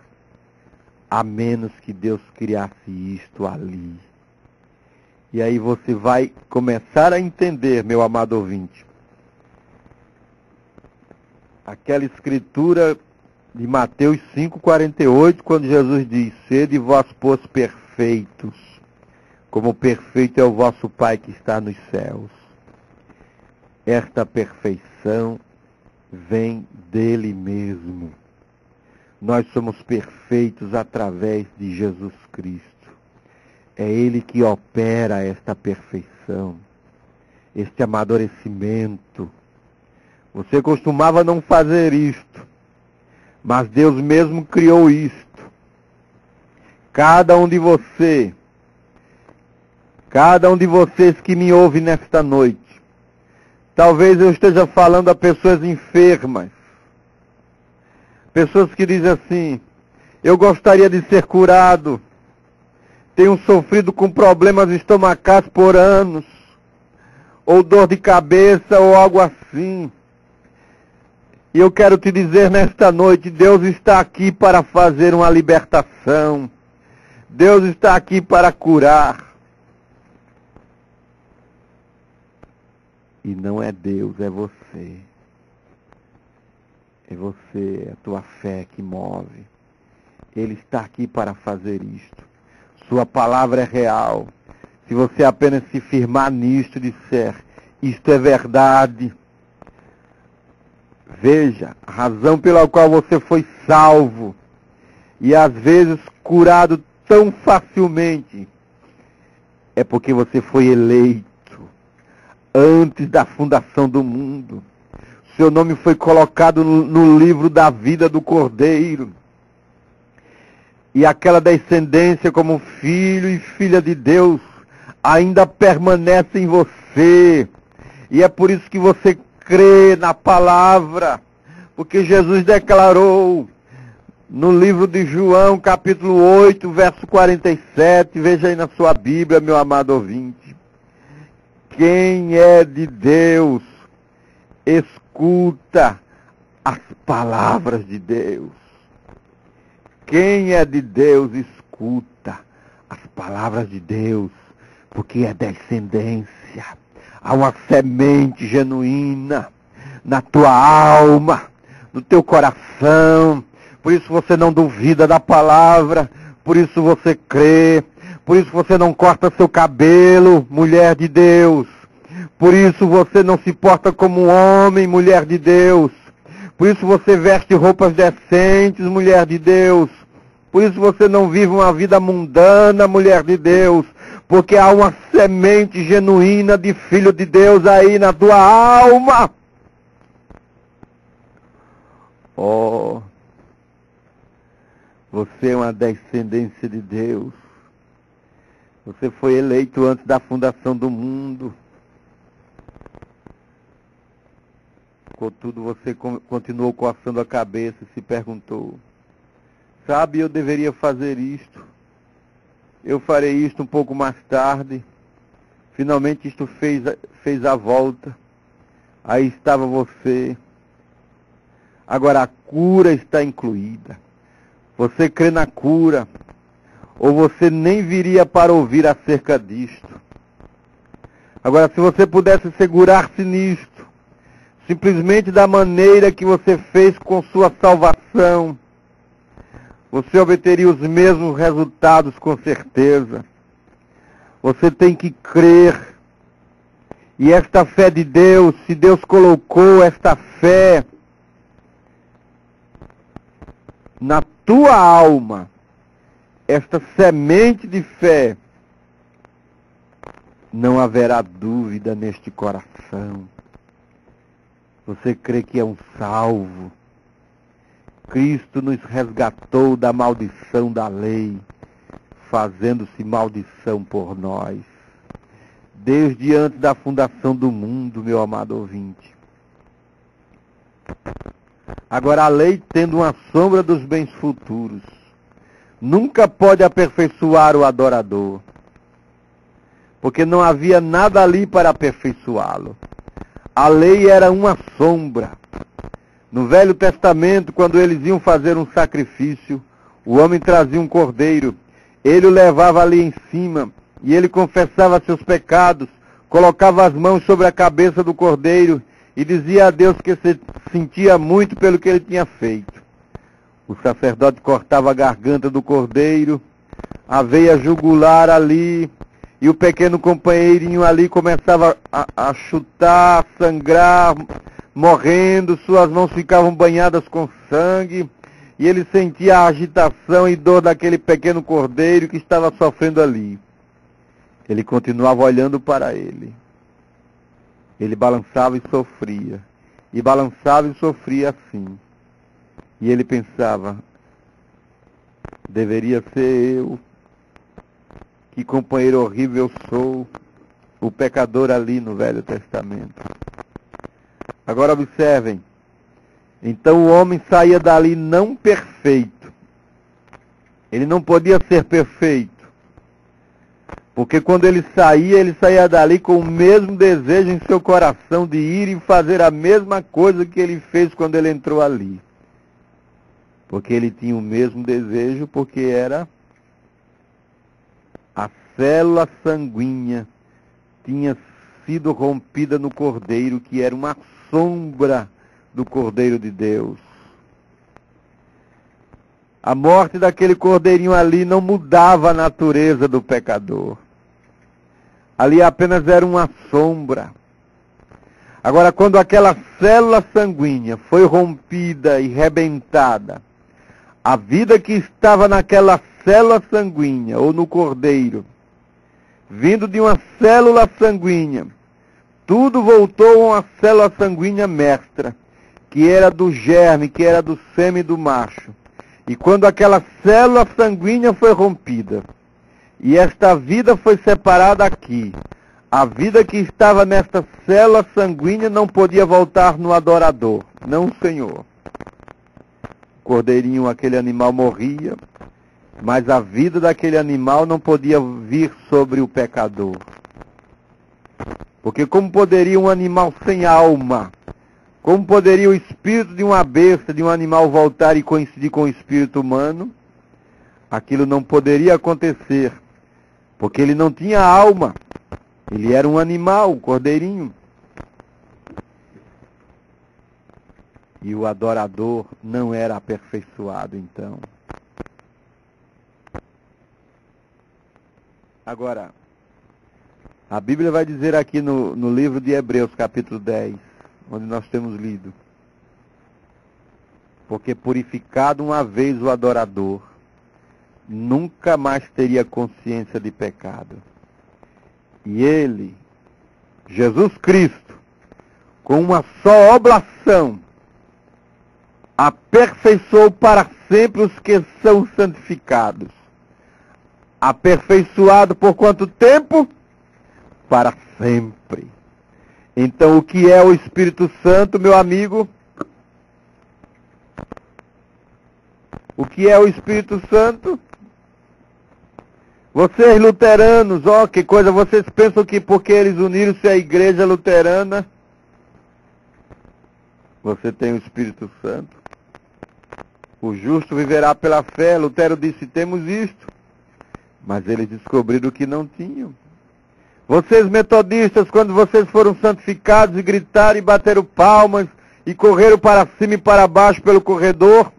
a menos que Deus criasse isto ali. E aí você vai começar a entender, meu amado ouvinte, aquela escritura de Mateus 5,48, quando Jesus diz: sede vós, pois, perfeitos, como perfeito é o vosso Pai que está nos céus. Esta perfeição vem dele mesmo. Nós somos perfeitos através de Jesus Cristo. É ele que opera esta perfeição, este amadurecimento. Você costumava não fazer isto, mas Deus mesmo criou isto. Cada um de vocês que me ouve nesta noite, talvez eu esteja falando a pessoas enfermas, pessoas que dizem assim: eu gostaria de ser curado, tenho sofrido com problemas estomacais por anos, ou dor de cabeça, ou algo assim. E eu quero te dizer nesta noite, Deus está aqui para fazer uma libertação. Deus está aqui para curar. E não é Deus, é você. É você, é a tua fé que move. Ele está aqui para fazer isto. Sua palavra é real. Se você apenas se firmar nisto e disser: isto é verdade. Veja, a razão pela qual você foi salvo e às vezes curado tão facilmente é porque você foi eleito antes da fundação do mundo. Seu nome foi colocado no livro da vida do Cordeiro. E aquela descendência como filho e filha de Deus ainda permanece em você. E é por isso que você crê na palavra, porque Jesus declarou no livro de João, capítulo 8, verso 47, veja aí na sua Bíblia, meu amado ouvinte: quem é de Deus, escuta as palavras de Deus. Quem é de Deus, escuta as palavras de Deus, porque é descendência. Há uma semente genuína na tua alma, no teu coração. Por isso você não duvida da palavra, por isso você crê, por isso você não corta seu cabelo, mulher de Deus. Por isso você não se porta como um homem, mulher de Deus. Por isso você veste roupas decentes, mulher de Deus. Por isso você não vive uma vida mundana, mulher de Deus. Porque há uma semente genuína de filho de Deus aí na tua alma. Oh, você é uma descendência de Deus. Você foi eleito antes da fundação do mundo. Contudo, você continuou coçando a cabeça e se perguntou: sabe, eu deveria fazer isto. Eu farei isto um pouco mais tarde. Finalmente isto fez a volta. Aí estava você, Agora, a cura está incluída. Você crê na cura, ou você nem viria para ouvir acerca disto. Agora, se você pudesse segurar-se nisto, simplesmente da maneira que você fez com sua salvação, você obteria os mesmos resultados com certeza. Você tem que crer. E esta fé de Deus, se Deus colocou esta fé na tua alma, esta semente de fé, não haverá dúvida neste coração. Você crê que é um salvo. Cristo nos resgatou da maldição da lei, fazendo-se maldição por nós. Desde antes da fundação do mundo, meu amado ouvinte. Agora, a lei, tendo uma sombra dos bens futuros, nunca pode aperfeiçoar o adorador, porque não havia nada ali para aperfeiçoá-lo. A lei era uma sombra. No Velho Testamento, quando eles iam fazer um sacrifício, o homem trazia um cordeiro, ele o levava ali em cima, e ele confessava seus pecados, colocava as mãos sobre a cabeça do cordeiro, e dizia a Deus que se sentia muito pelo que ele tinha feito. O sacerdote cortava a garganta do cordeiro, a veia jugular ali, e o pequeno companheirinho ali começava a chutar, a sangrar, morrendo, suas mãos ficavam banhadas com sangue, e ele sentia a agitação e dor daquele pequeno cordeiro que estava sofrendo ali. Ele continuava olhando para ele. Ele balançava e sofria. E balançava e sofria assim. E ele pensava, deveria ser eu. Que companheiro horrível sou. O pecador ali no Velho Testamento. Agora observem. Então o homem saía dali não perfeito. Ele não podia ser perfeito. Porque quando ele saía dali com o mesmo desejo em seu coração de ir e fazer a mesma coisa que ele fez quando ele entrou ali. Porque ele tinha o mesmo desejo, porque era a célula sanguínea tinha sido rompida no cordeiro, que era uma sombra do Cordeiro de Deus. A morte daquele cordeirinho ali não mudava a natureza do pecador. Ali apenas era uma sombra. Agora, quando aquela célula sanguínea foi rompida e rebentada, a vida que estava naquela célula sanguínea, ou no cordeiro, vindo de uma célula sanguínea, tudo voltou a uma célula sanguínea mestra, que era do germe, que era do sêmen do macho. E quando aquela célula sanguínea foi rompida, e esta vida foi separada aqui, a vida que estava nesta célula sanguínea não podia voltar no adorador, não o Senhor. O cordeirinho, aquele animal morria, mas a vida daquele animal não podia vir sobre o pecador. Porque como poderia um animal sem alma, como poderia o espírito de uma besta, de um animal voltar e coincidir com o espírito humano? Aquilo não poderia acontecer, porque ele não tinha alma. Ele era um animal, um cordeirinho. E o adorador não era aperfeiçoado, então. Agora, a Bíblia vai dizer aqui no livro de Hebreus, capítulo 10, onde nós temos lido: porque purificado uma vez o adorador, nunca mais teria consciência de pecado. E ele, Jesus Cristo, com uma só oblação, aperfeiçoou para sempre os que são santificados. Aperfeiçoado por quanto tempo? Para sempre. Então, o que é o Espírito Santo, meu amigo? O que é o Espírito Santo? Vocês luteranos, que coisa, vocês pensam que porque eles uniram-se à igreja luterana, você tem o Espírito Santo? O justo viverá pela fé. Lutero disse, temos isto. Mas eles descobriram que não tinham. Vocês metodistas, quando vocês foram santificados e gritaram e bateram palmas e correram para cima e para baixo pelo corredor,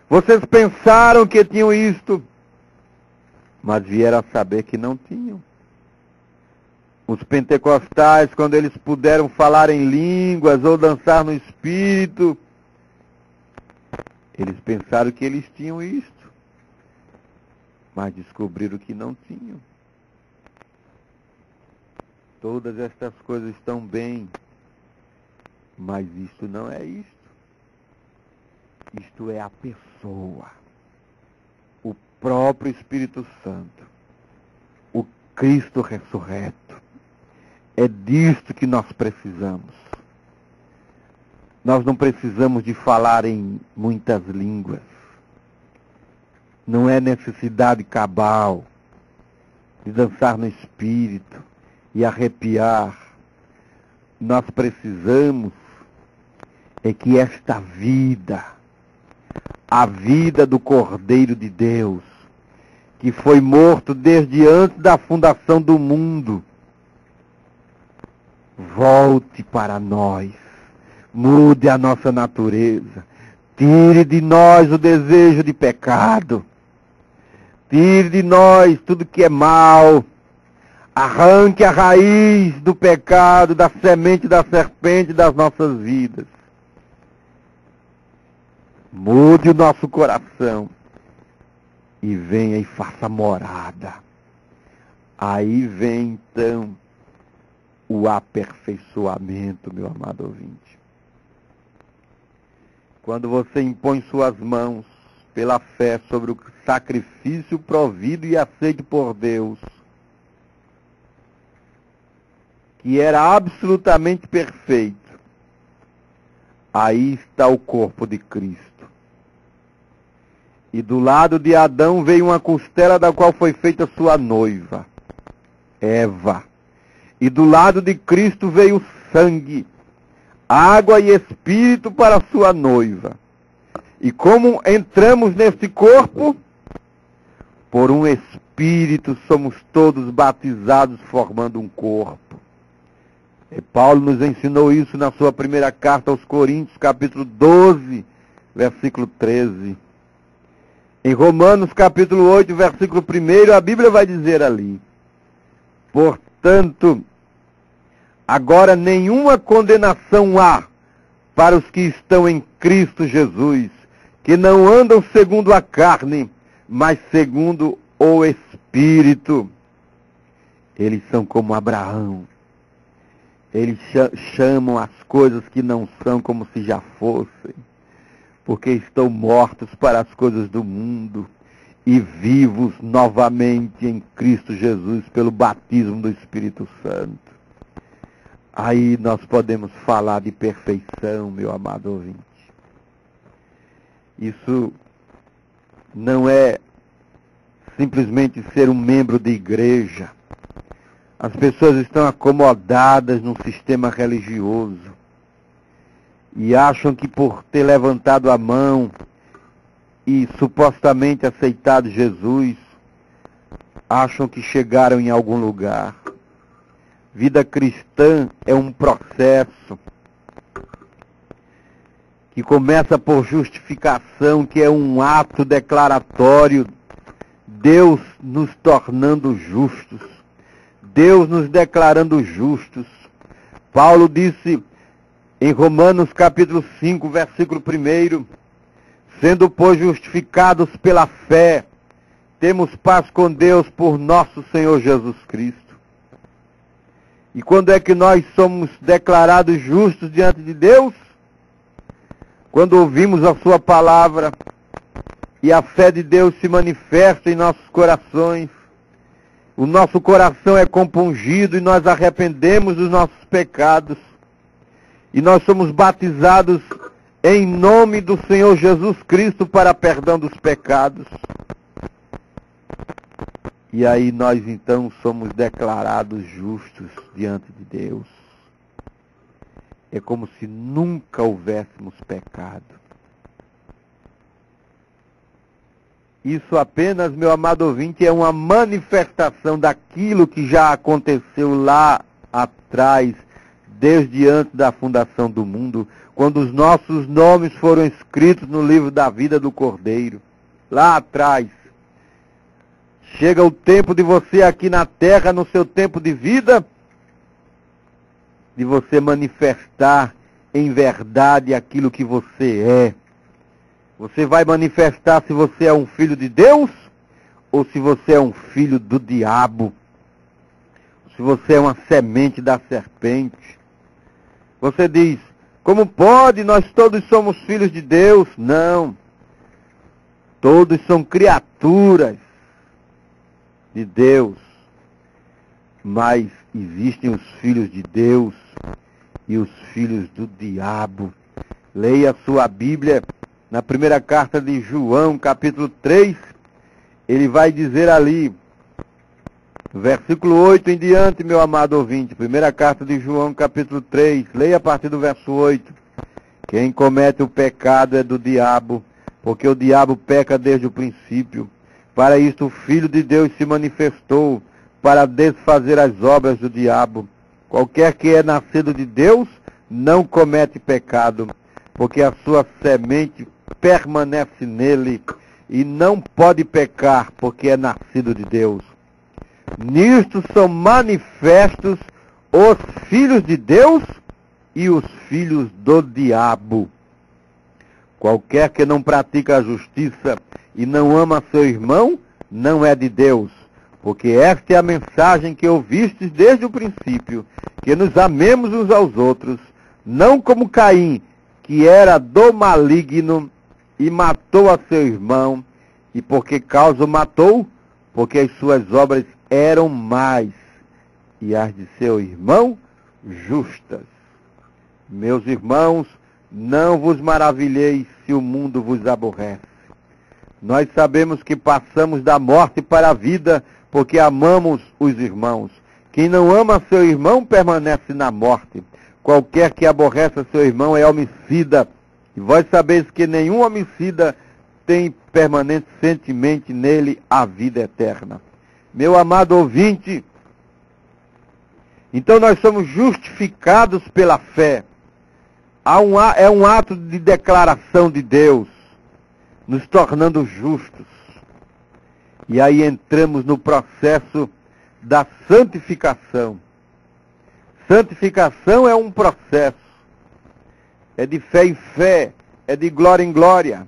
vocês pensaram que tinham isto, mas vieram a saber que não tinham. Os pentecostais, quando eles puderam falar em línguas ou dançar no espírito, eles pensaram que eles tinham isto, mas descobriram que não tinham. Todas estas coisas estão bem, mas isto não é isto. Isto é a pessoa, o próprio Espírito Santo, o Cristo ressurreto. É disto que nós precisamos. Nós não precisamos de falar em muitas línguas. Não é necessidade cabal de dançar no espírito e arrepiar. Nós precisamos é que esta vida, a vida do Cordeiro de Deus, que foi morto desde antes da fundação do mundo, volte para nós, mude a nossa natureza, tire de nós o desejo de pecado, tire de nós tudo que é mal, arranque a raiz do pecado, da semente da serpente das nossas vidas. Mude o nosso coração e venha e faça morada. Aí vem então o aperfeiçoamento, meu amado ouvinte. Quando você impõe suas mãos pela fé sobre o sacrifício provido e aceito por Deus, que era absolutamente perfeito, aí está o corpo de Cristo. E do lado de Adão veio uma costela da qual foi feita sua noiva, Eva. E do lado de Cristo veio sangue, água e espírito para sua noiva. E como entramos nesse corpo, por um espírito somos todos batizados formando um corpo. E Paulo nos ensinou isso na sua primeira carta aos Coríntios, capítulo 12, versículo 13. Em Romanos, capítulo 8, versículo 1, a Bíblia vai dizer ali: portanto, agora nenhuma condenação há para os que estão em Cristo Jesus, que não andam segundo a carne, mas segundo o Espírito. Eles são como Abraão. Eles chamam as coisas que não são como se já fossem, porque estão mortos para as coisas do mundo e vivos novamente em Cristo Jesus pelo batismo do Espírito Santo. Aí nós podemos falar de perfeição, meu amado ouvinte. Isso não é simplesmente ser um membro de igreja. As pessoas estão acomodadas num sistema religioso e acham que por ter levantado a mão e supostamente aceitado Jesus, acham que chegaram em algum lugar. Vida cristã é um processo que começa por justificação, que é um ato declaratório, Deus nos tornando justos, Deus nos declarando justos. Paulo disse em Romanos capítulo 5, versículo 1, sendo, pois, justificados pela fé, temos paz com Deus por nosso Senhor Jesus Cristo. E quando é que nós somos declarados justos diante de Deus? Quando ouvimos a sua palavra e a fé de Deus se manifesta em nossos corações, o nosso coração é compungido e nós arrependemos dos nossos pecados. E nós somos batizados em nome do Senhor Jesus Cristo para perdão dos pecados. E aí nós então somos declarados justos diante de Deus. É como se nunca houvéssemos pecado. Isso apenas, meu amado ouvinte, é uma manifestação daquilo que já aconteceu lá atrás, desde antes da fundação do mundo, quando os nossos nomes foram escritos no livro da vida do Cordeiro. Lá atrás. Chega o tempo de você aqui na terra, no seu tempo de vida, de você manifestar em verdade aquilo que você é. Você vai manifestar se você é um filho de Deus ou se você é um filho do diabo. Se você é uma semente da serpente. Você diz, como pode? Nós todos somos filhos de Deus. Não. Todos são criaturas de Deus. Mas existem os filhos de Deus e os filhos do diabo. Leia a sua Bíblia na primeira carta de João, capítulo 3. Ele vai dizer ali, versículo 8 em diante, meu amado ouvinte. Primeira carta de João, capítulo 3. Leia a partir do verso 8. Quem comete o pecado é do diabo, porque o diabo peca desde o princípio. Para isto o Filho de Deus se manifestou, para desfazer as obras do diabo. Qualquer que é nascido de Deus não comete pecado, porque a sua semente permanece nele e não pode pecar, porque é nascido de Deus. Nisto são manifestos os filhos de Deus e os filhos do diabo. Qualquer que não pratica a justiça e não ama seu irmão, não é de Deus. Porque esta é a mensagem que ouvistes desde o princípio, que nos amemos uns aos outros, não como Caim, que era do maligno e matou a seu irmão. E por que causa o matou? Porque as suas obras eram más, e as de seu irmão justas. Meus irmãos, não vos maravilheis se o mundo vos aborrece. Nós sabemos que passamos da morte para a vida, porque amamos os irmãos. Quem não ama seu irmão permanece na morte. Qualquer que aborreça seu irmão é homicida. E vós sabeis que nenhum homicida tem permanentemente nele a vida eterna. Meu amado ouvinte, então nós somos justificados pela fé. É um ato de declaração de Deus, nos tornando justos. E aí entramos no processo da santificação. Santificação é um processo. É de fé em fé, é de glória em glória.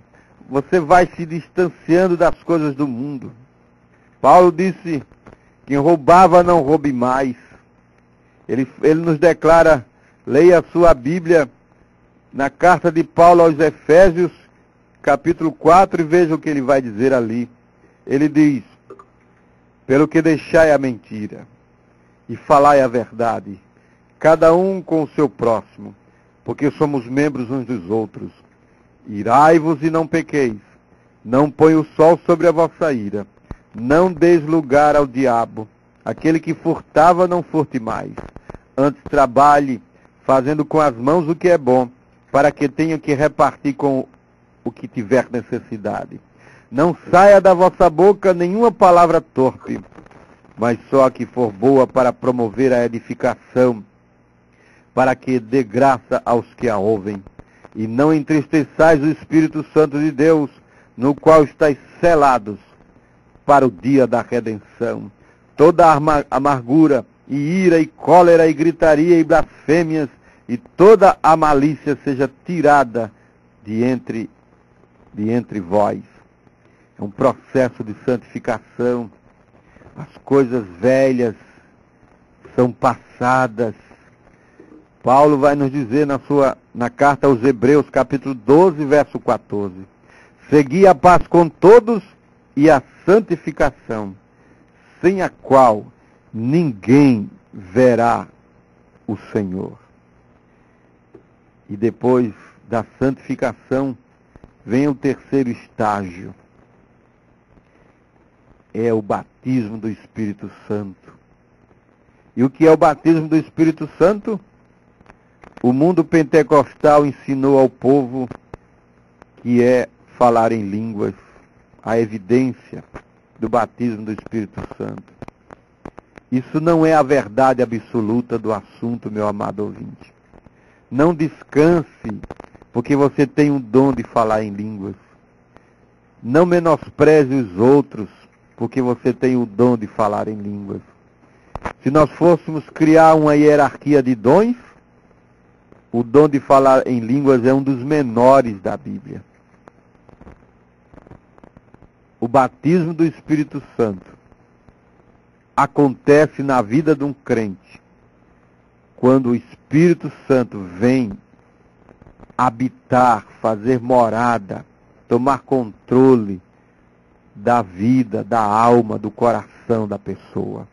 Você vai se distanciando das coisas do mundo. Paulo disse, quem roubava não roube mais. Ele nos declara, leia a sua Bíblia, na carta de Paulo aos Efésios, capítulo 4, e veja o que ele vai dizer ali. Ele diz, pelo que deixai a mentira, e falai a verdade, cada um com o seu próximo, porque somos membros uns dos outros. Irai-vos e não pequeis, não põe o sol sobre a vossa ira, não deis lugar ao diabo, aquele que furtava não furte mais, antes trabalhe, fazendo com as mãos o que é bom, para que tenha que repartir com o que tiver necessidade. Não saia da vossa boca nenhuma palavra torpe, mas só a que for boa para promover a edificação, para que dê graça aos que a ouvem. E não entristeçais o Espírito Santo de Deus, no qual estáis selados para o dia da redenção. Toda amargura, e ira, e cólera, e gritaria, e blasfêmias, e toda a malícia seja tirada de entre vós. É um processo de santificação. As coisas velhas são passadas. Paulo vai nos dizer na carta aos Hebreus, capítulo 12, verso 14. Segui a paz com todos e a santificação, sem a qual ninguém verá o Senhor. E depois da santificação, vem o terceiro estágio. É o batismo do Espírito Santo. E o que é o batismo do Espírito Santo? O mundo pentecostal ensinou ao povo que é falar em línguas, a evidência do batismo do Espírito Santo. Isso não é a verdade absoluta do assunto, meu amado ouvinte. Não descanse, porque você tem o dom de falar em línguas. Não menospreze os outros, porque você tem o dom de falar em línguas. Se nós fôssemos criar uma hierarquia de dons, o dom de falar em línguas é um dos menores da Bíblia. O batismo do Espírito Santo acontece na vida de um crente quando o Espírito Santo vem habitar, fazer morada, tomar controle da vida, da alma, do coração da pessoa.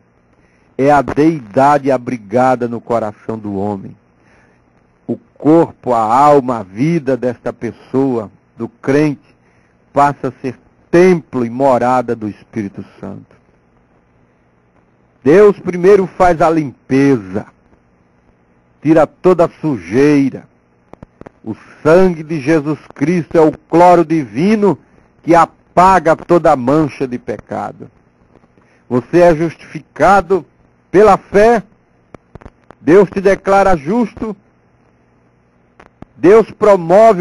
É a deidade abrigada no coração do homem. O corpo, a alma, a vida desta pessoa, do crente, passa a ser templo e morada do Espírito Santo. Deus primeiro faz a limpeza, tira toda a sujeira. O sangue de Jesus Cristo é o cloro divino que apaga toda a mancha de pecado. Você é justificado pela fé, Deus te declara justo,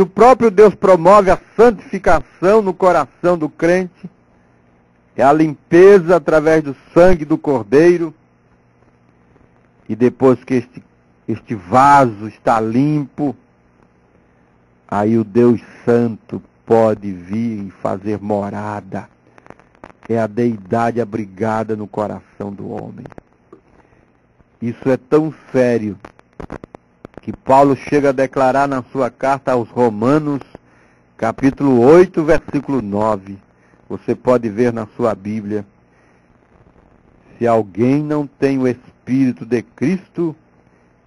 o próprio Deus promove a santificação no coração do crente, é a limpeza através do sangue do Cordeiro, e depois que este vaso está limpo, aí o Deus Santo pode vir e fazer morada. É a deidade abrigada no coração do homem. Isso é tão sério que Paulo chega a declarar na sua carta aos Romanos, capítulo 8, versículo 9. Você pode ver na sua Bíblia. Se alguém não tem o Espírito de Cristo,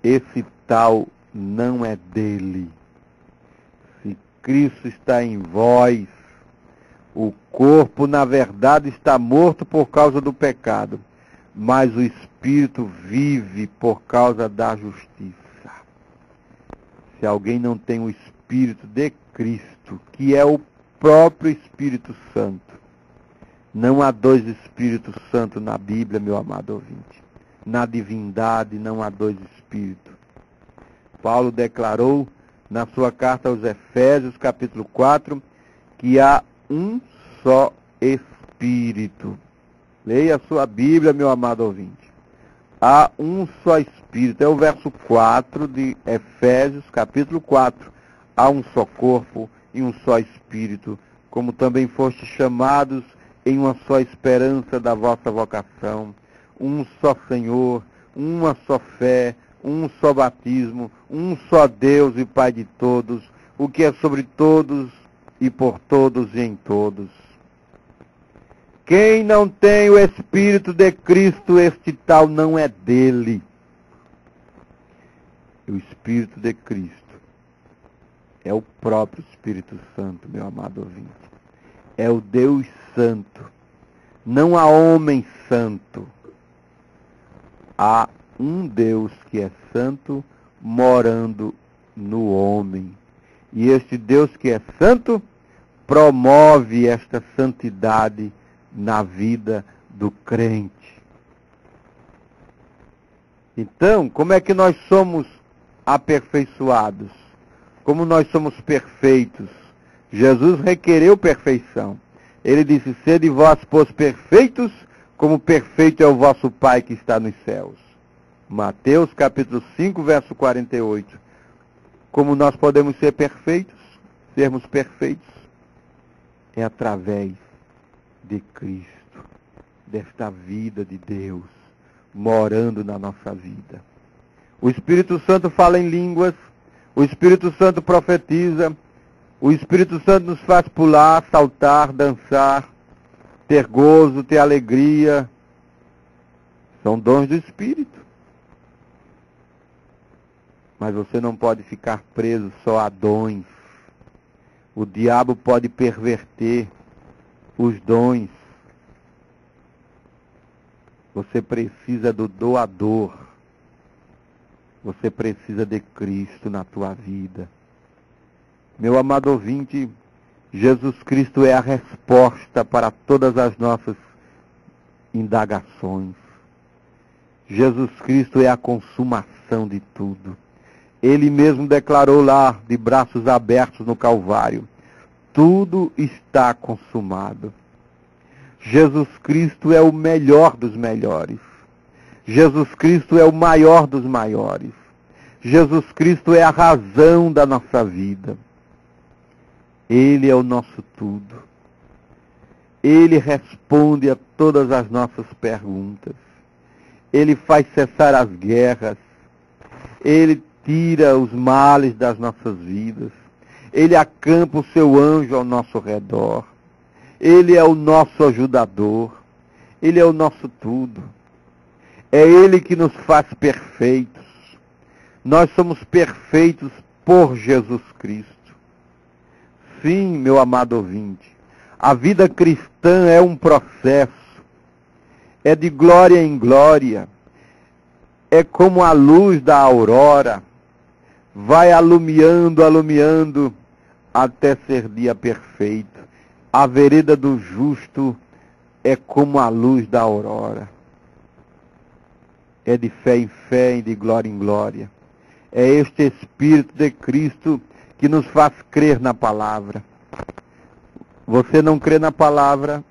esse tal não é dele. Se Cristo está em vós, o corpo, na verdade, está morto por causa do pecado, mas o Espírito vive por causa da justiça. Se alguém não tem o Espírito de Cristo, que é o próprio Espírito Santo, não há dois Espíritos Santos na Bíblia, meu amado ouvinte. Na divindade não há dois Espíritos. Paulo declarou na sua carta aos Efésios, capítulo 4, que há um só Espírito. Leia a sua Bíblia, meu amado ouvinte. Há um só Espírito. É o verso 4 de Efésios, capítulo 4. Há um só corpo e um só Espírito, como também fostes chamados em uma só esperança da vossa vocação. Um só Senhor, uma só fé, um só batismo, um só Deus e Pai de todos, o que é sobre todos e por todos e em todos. Quem não tem o Espírito de Cristo, este tal não é dele. O Espírito de Cristo é o próprio Espírito Santo, meu amado ouvinte. É o Deus Santo. Não há homem santo. Há um Deus que é santo morando no homem. E este Deus que é santo promove esta santidade na vida do crente. Então, como é que nós somos aperfeiçoados? Como nós somos perfeitos? Jesus requereu perfeição. Ele disse, sede vós, pois, perfeitos, como perfeito é o vosso Pai que está nos céus. Mateus, capítulo 5, verso 48. Como nós podemos ser perfeitos? Sermos perfeitos? É através de Cristo, desta vida de Deus, morando na nossa vida. O Espírito Santo fala em línguas, o Espírito Santo profetiza, o Espírito Santo nos faz pular, saltar, dançar, ter gozo, ter alegria. São dons do Espírito. Mas você não pode ficar preso só a dons. O diabo pode perverter os dons. Você precisa do doador. Você precisa de Cristo na tua vida. Meu amado ouvinte, Jesus Cristo é a resposta para todas as nossas indagações. Jesus Cristo é a consumação de tudo. Ele mesmo declarou lá, de braços abertos no Calvário, tudo está consumado. Jesus Cristo é o melhor dos melhores. Jesus Cristo é o maior dos maiores. Jesus Cristo é a razão da nossa vida. Ele é o nosso tudo. Ele responde a todas as nossas perguntas. Ele faz cessar as guerras. Ele tira os males das nossas vidas. Ele acampa o seu anjo ao nosso redor. Ele é o nosso ajudador. Ele é o nosso tudo. É Ele que nos faz perfeitos. Nós somos perfeitos por Jesus Cristo. Sim, meu amado ouvinte, a vida cristã é um processo. É de glória em glória. É como a luz da aurora. Vai alumiando, alumiando, até ser dia perfeito. A vereda do justo é como a luz da aurora. É de fé em fé e de glória em glória. É este Espírito de Cristo que nos faz crer na palavra. Você não crê na palavra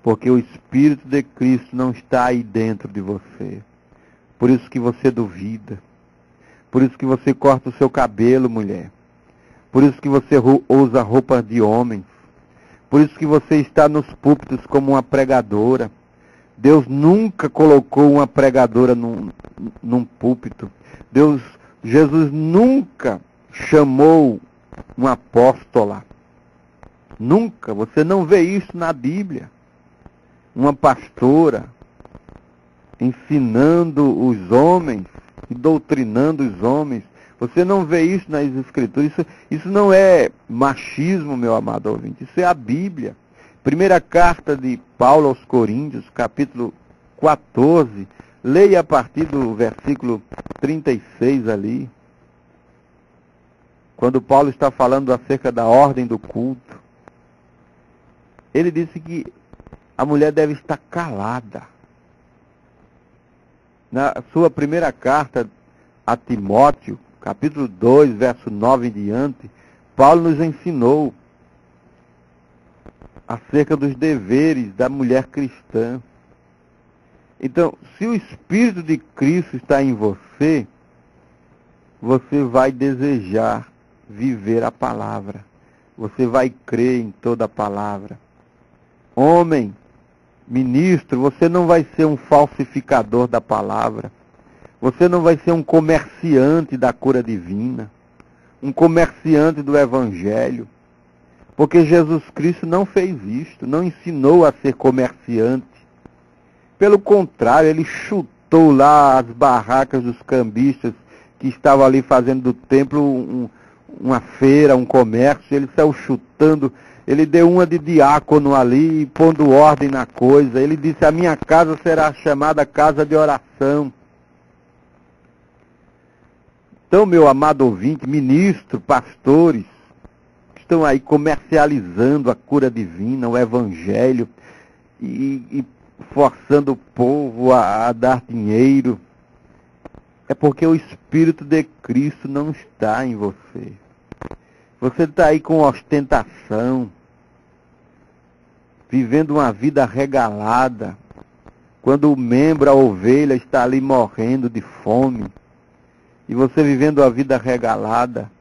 porque o Espírito de Cristo não está aí dentro de você. Por isso que você duvida. Por isso que você corta o seu cabelo, mulher. Por isso que você usa roupas de homens. Por isso que você está nos púlpitos como uma pregadora. Deus nunca colocou uma pregadora num púlpito. Jesus nunca chamou uma apóstola. Nunca. Você não vê isso na Bíblia. Uma pastora ensinando os homens e doutrinando os homens. Você não vê isso nas Escrituras. Isso não é machismo, meu amado ouvinte. Isso é a Bíblia. Primeira carta de Paulo aos Coríntios, capítulo 14. Leia a partir do versículo 36 ali. Quando Paulo está falando acerca da ordem do culto. Ele disse que a mulher deve estar calada. Na sua primeira carta a Timóteo, capítulo 2, verso 9 em diante, Paulo nos ensinou acerca dos deveres da mulher cristã. Então, se o Espírito de Cristo está em você, você vai desejar viver a palavra. Você vai crer em toda a palavra. Homem, ministro, você não vai ser um falsificador da palavra. Você não vai ser um comerciante da cura divina. Um comerciante do Evangelho. Porque Jesus Cristo não fez isto, não ensinou a ser comerciante. Pelo contrário, ele chutou lá as barracas dos cambistas que estavam ali fazendo do templo uma feira, um comércio. Ele saiu chutando, ele deu uma de diácono ali, pondo ordem na coisa. Ele disse, a minha casa será chamada casa de oração. Então, meu amado ouvinte, ministro, pastores, que estão aí comercializando a cura divina, o Evangelho, e forçando o povo a dar dinheiro, é porque o Espírito de Cristo não está em você. Você está aí com ostentação, vivendo uma vida regalada, quando o membro, a ovelha, está ali morrendo de fome, e você vivendo a vida regalada,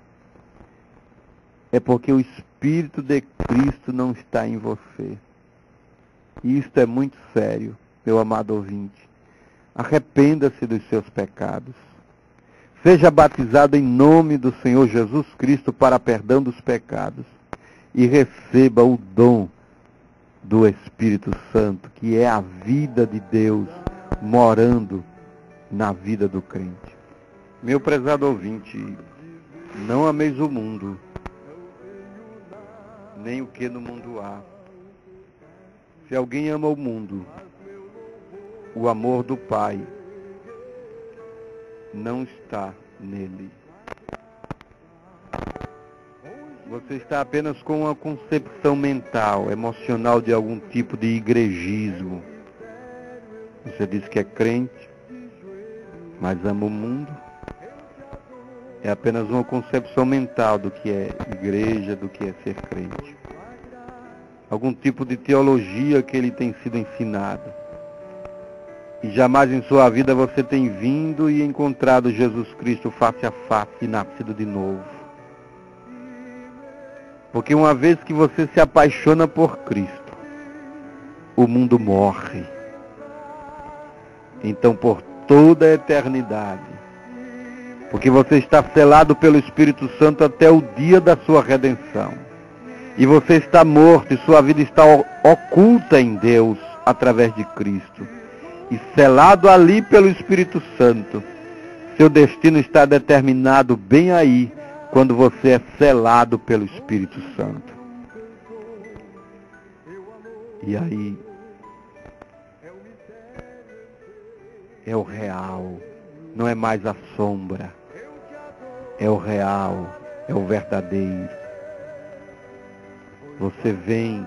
é porque o Espírito de Cristo não está em você. E isto é muito sério, meu amado ouvinte. Arrependa-se dos seus pecados. Seja batizado em nome do Senhor Jesus Cristo para perdão dos pecados. E receba o dom do Espírito Santo, que é a vida de Deus morando na vida do crente. Meu prezado ouvinte, não ameis o mundo, nem o que no mundo há. Se alguém ama o mundo, o amor do Pai não está nele. Você está apenas com uma concepção mental, emocional de algum tipo de igrejismo. Você diz que é crente, mas ama o mundo. É apenas uma concepção mental do que é igreja, do que é ser crente. Algum tipo de teologia que ele tem sido ensinado. E jamais em sua vida você tem vindo e encontrado Jesus Cristo face a face e nascido de novo. Porque uma vez que você se apaixona por Cristo, o mundo morre. Então, por toda a eternidade, porque você está selado pelo Espírito Santo até o dia da sua redenção, e você está morto e sua vida está oculta em Deus através de Cristo, e selado ali pelo Espírito Santo, seu destino está determinado bem aí, quando você é selado pelo Espírito Santo. E aí é o real, não é mais a sombra. É o real, é o verdadeiro. Você vem,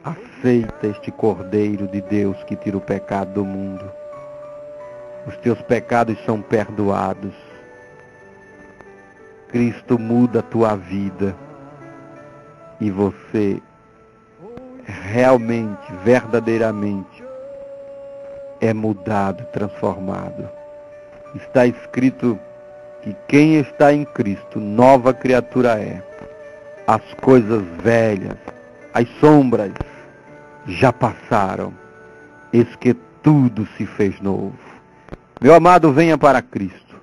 aceita este Cordeiro de Deus que tira o pecado do mundo. Os teus pecados são perdoados. Cristo muda a tua vida. E você realmente, verdadeiramente, é mudado, transformado. Está escrito que quem está em Cristo, nova criatura é. As coisas velhas, as sombras, já passaram. Eis que tudo se fez novo. Meu amado, venha para Cristo.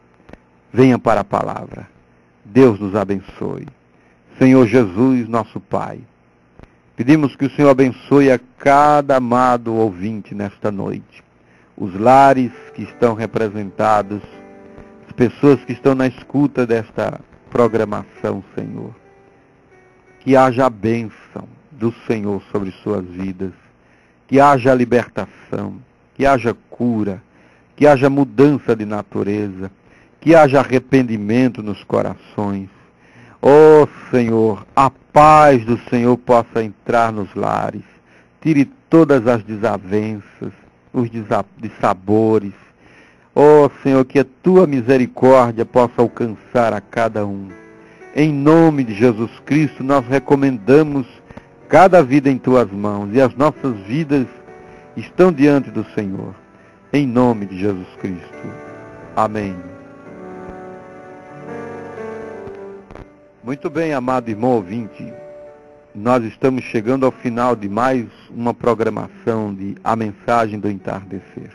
Venha para a palavra. Deus nos abençoe. Senhor Jesus, nosso Pai, pedimos que o Senhor abençoe a cada amado ouvinte nesta noite. Os lares que estão representados, as pessoas que estão na escuta desta programação, Senhor. Que haja a bênção do Senhor sobre suas vidas. Que haja libertação, que haja cura, que haja mudança de natureza, que haja arrependimento nos corações. Ó Senhor, a paz do Senhor possa entrar nos lares, tire todas as desavenças, os dissabores. Ó Senhor, que a tua misericórdia possa alcançar a cada um. Em nome de Jesus Cristo, nós recomendamos cada vida em tuas mãos e as nossas vidas estão diante do Senhor. Em nome de Jesus Cristo. Amém. Muito bem, amado irmão ouvinte, nós estamos chegando ao final de mais uma programação de A Mensagem do Entardecer.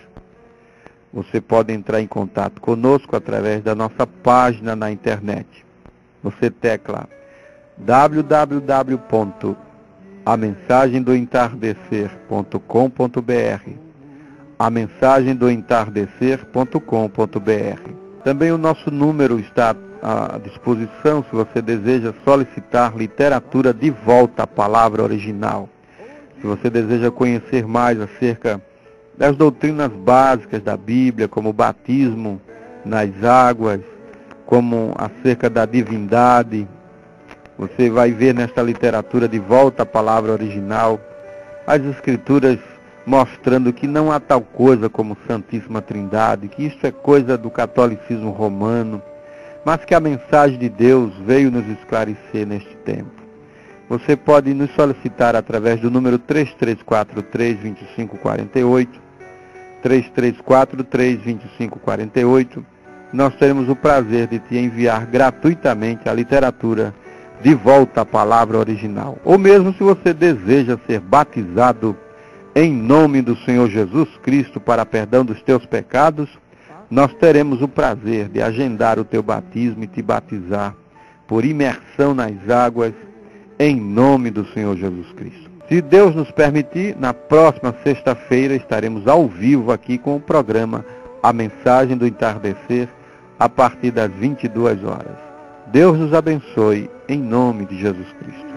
Você pode entrar em contato conosco através da nossa página na internet. Você tecla www.amensagemdoentardecer.com.br amensagemdoentardecer.com.br. Também o nosso número está à disposição se você deseja solicitar literatura de volta à palavra original. Se você deseja conhecer mais acerca das doutrinas básicas da Bíblia, como o batismo nas águas, como acerca da divindade, você vai ver nesta literatura de volta à palavra original as escrituras mostrando que não há tal coisa como Santíssima Trindade, que isso é coisa do catolicismo romano, mas que a mensagem de Deus veio nos esclarecer neste tempo. Você pode nos solicitar através do número 3343-2548, 3343-2548. Nós teremos o prazer de te enviar gratuitamente a literatura de volta à palavra original. Ou mesmo se você deseja ser batizado em nome do Senhor Jesus Cristo para perdão dos teus pecados, nós teremos o prazer de agendar o teu batismo e te batizar por imersão nas águas em nome do Senhor Jesus Cristo. Se Deus nos permitir, na próxima sexta-feira estaremos ao vivo aqui com o programa A Mensagem do Entardecer, a partir das 22 horas. Deus nos abençoe em nome de Jesus Cristo.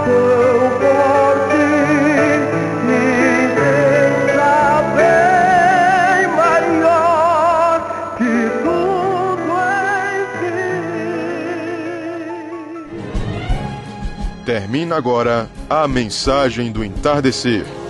Tão forte, intensa fé. Termina agora a mensagem do entardecer.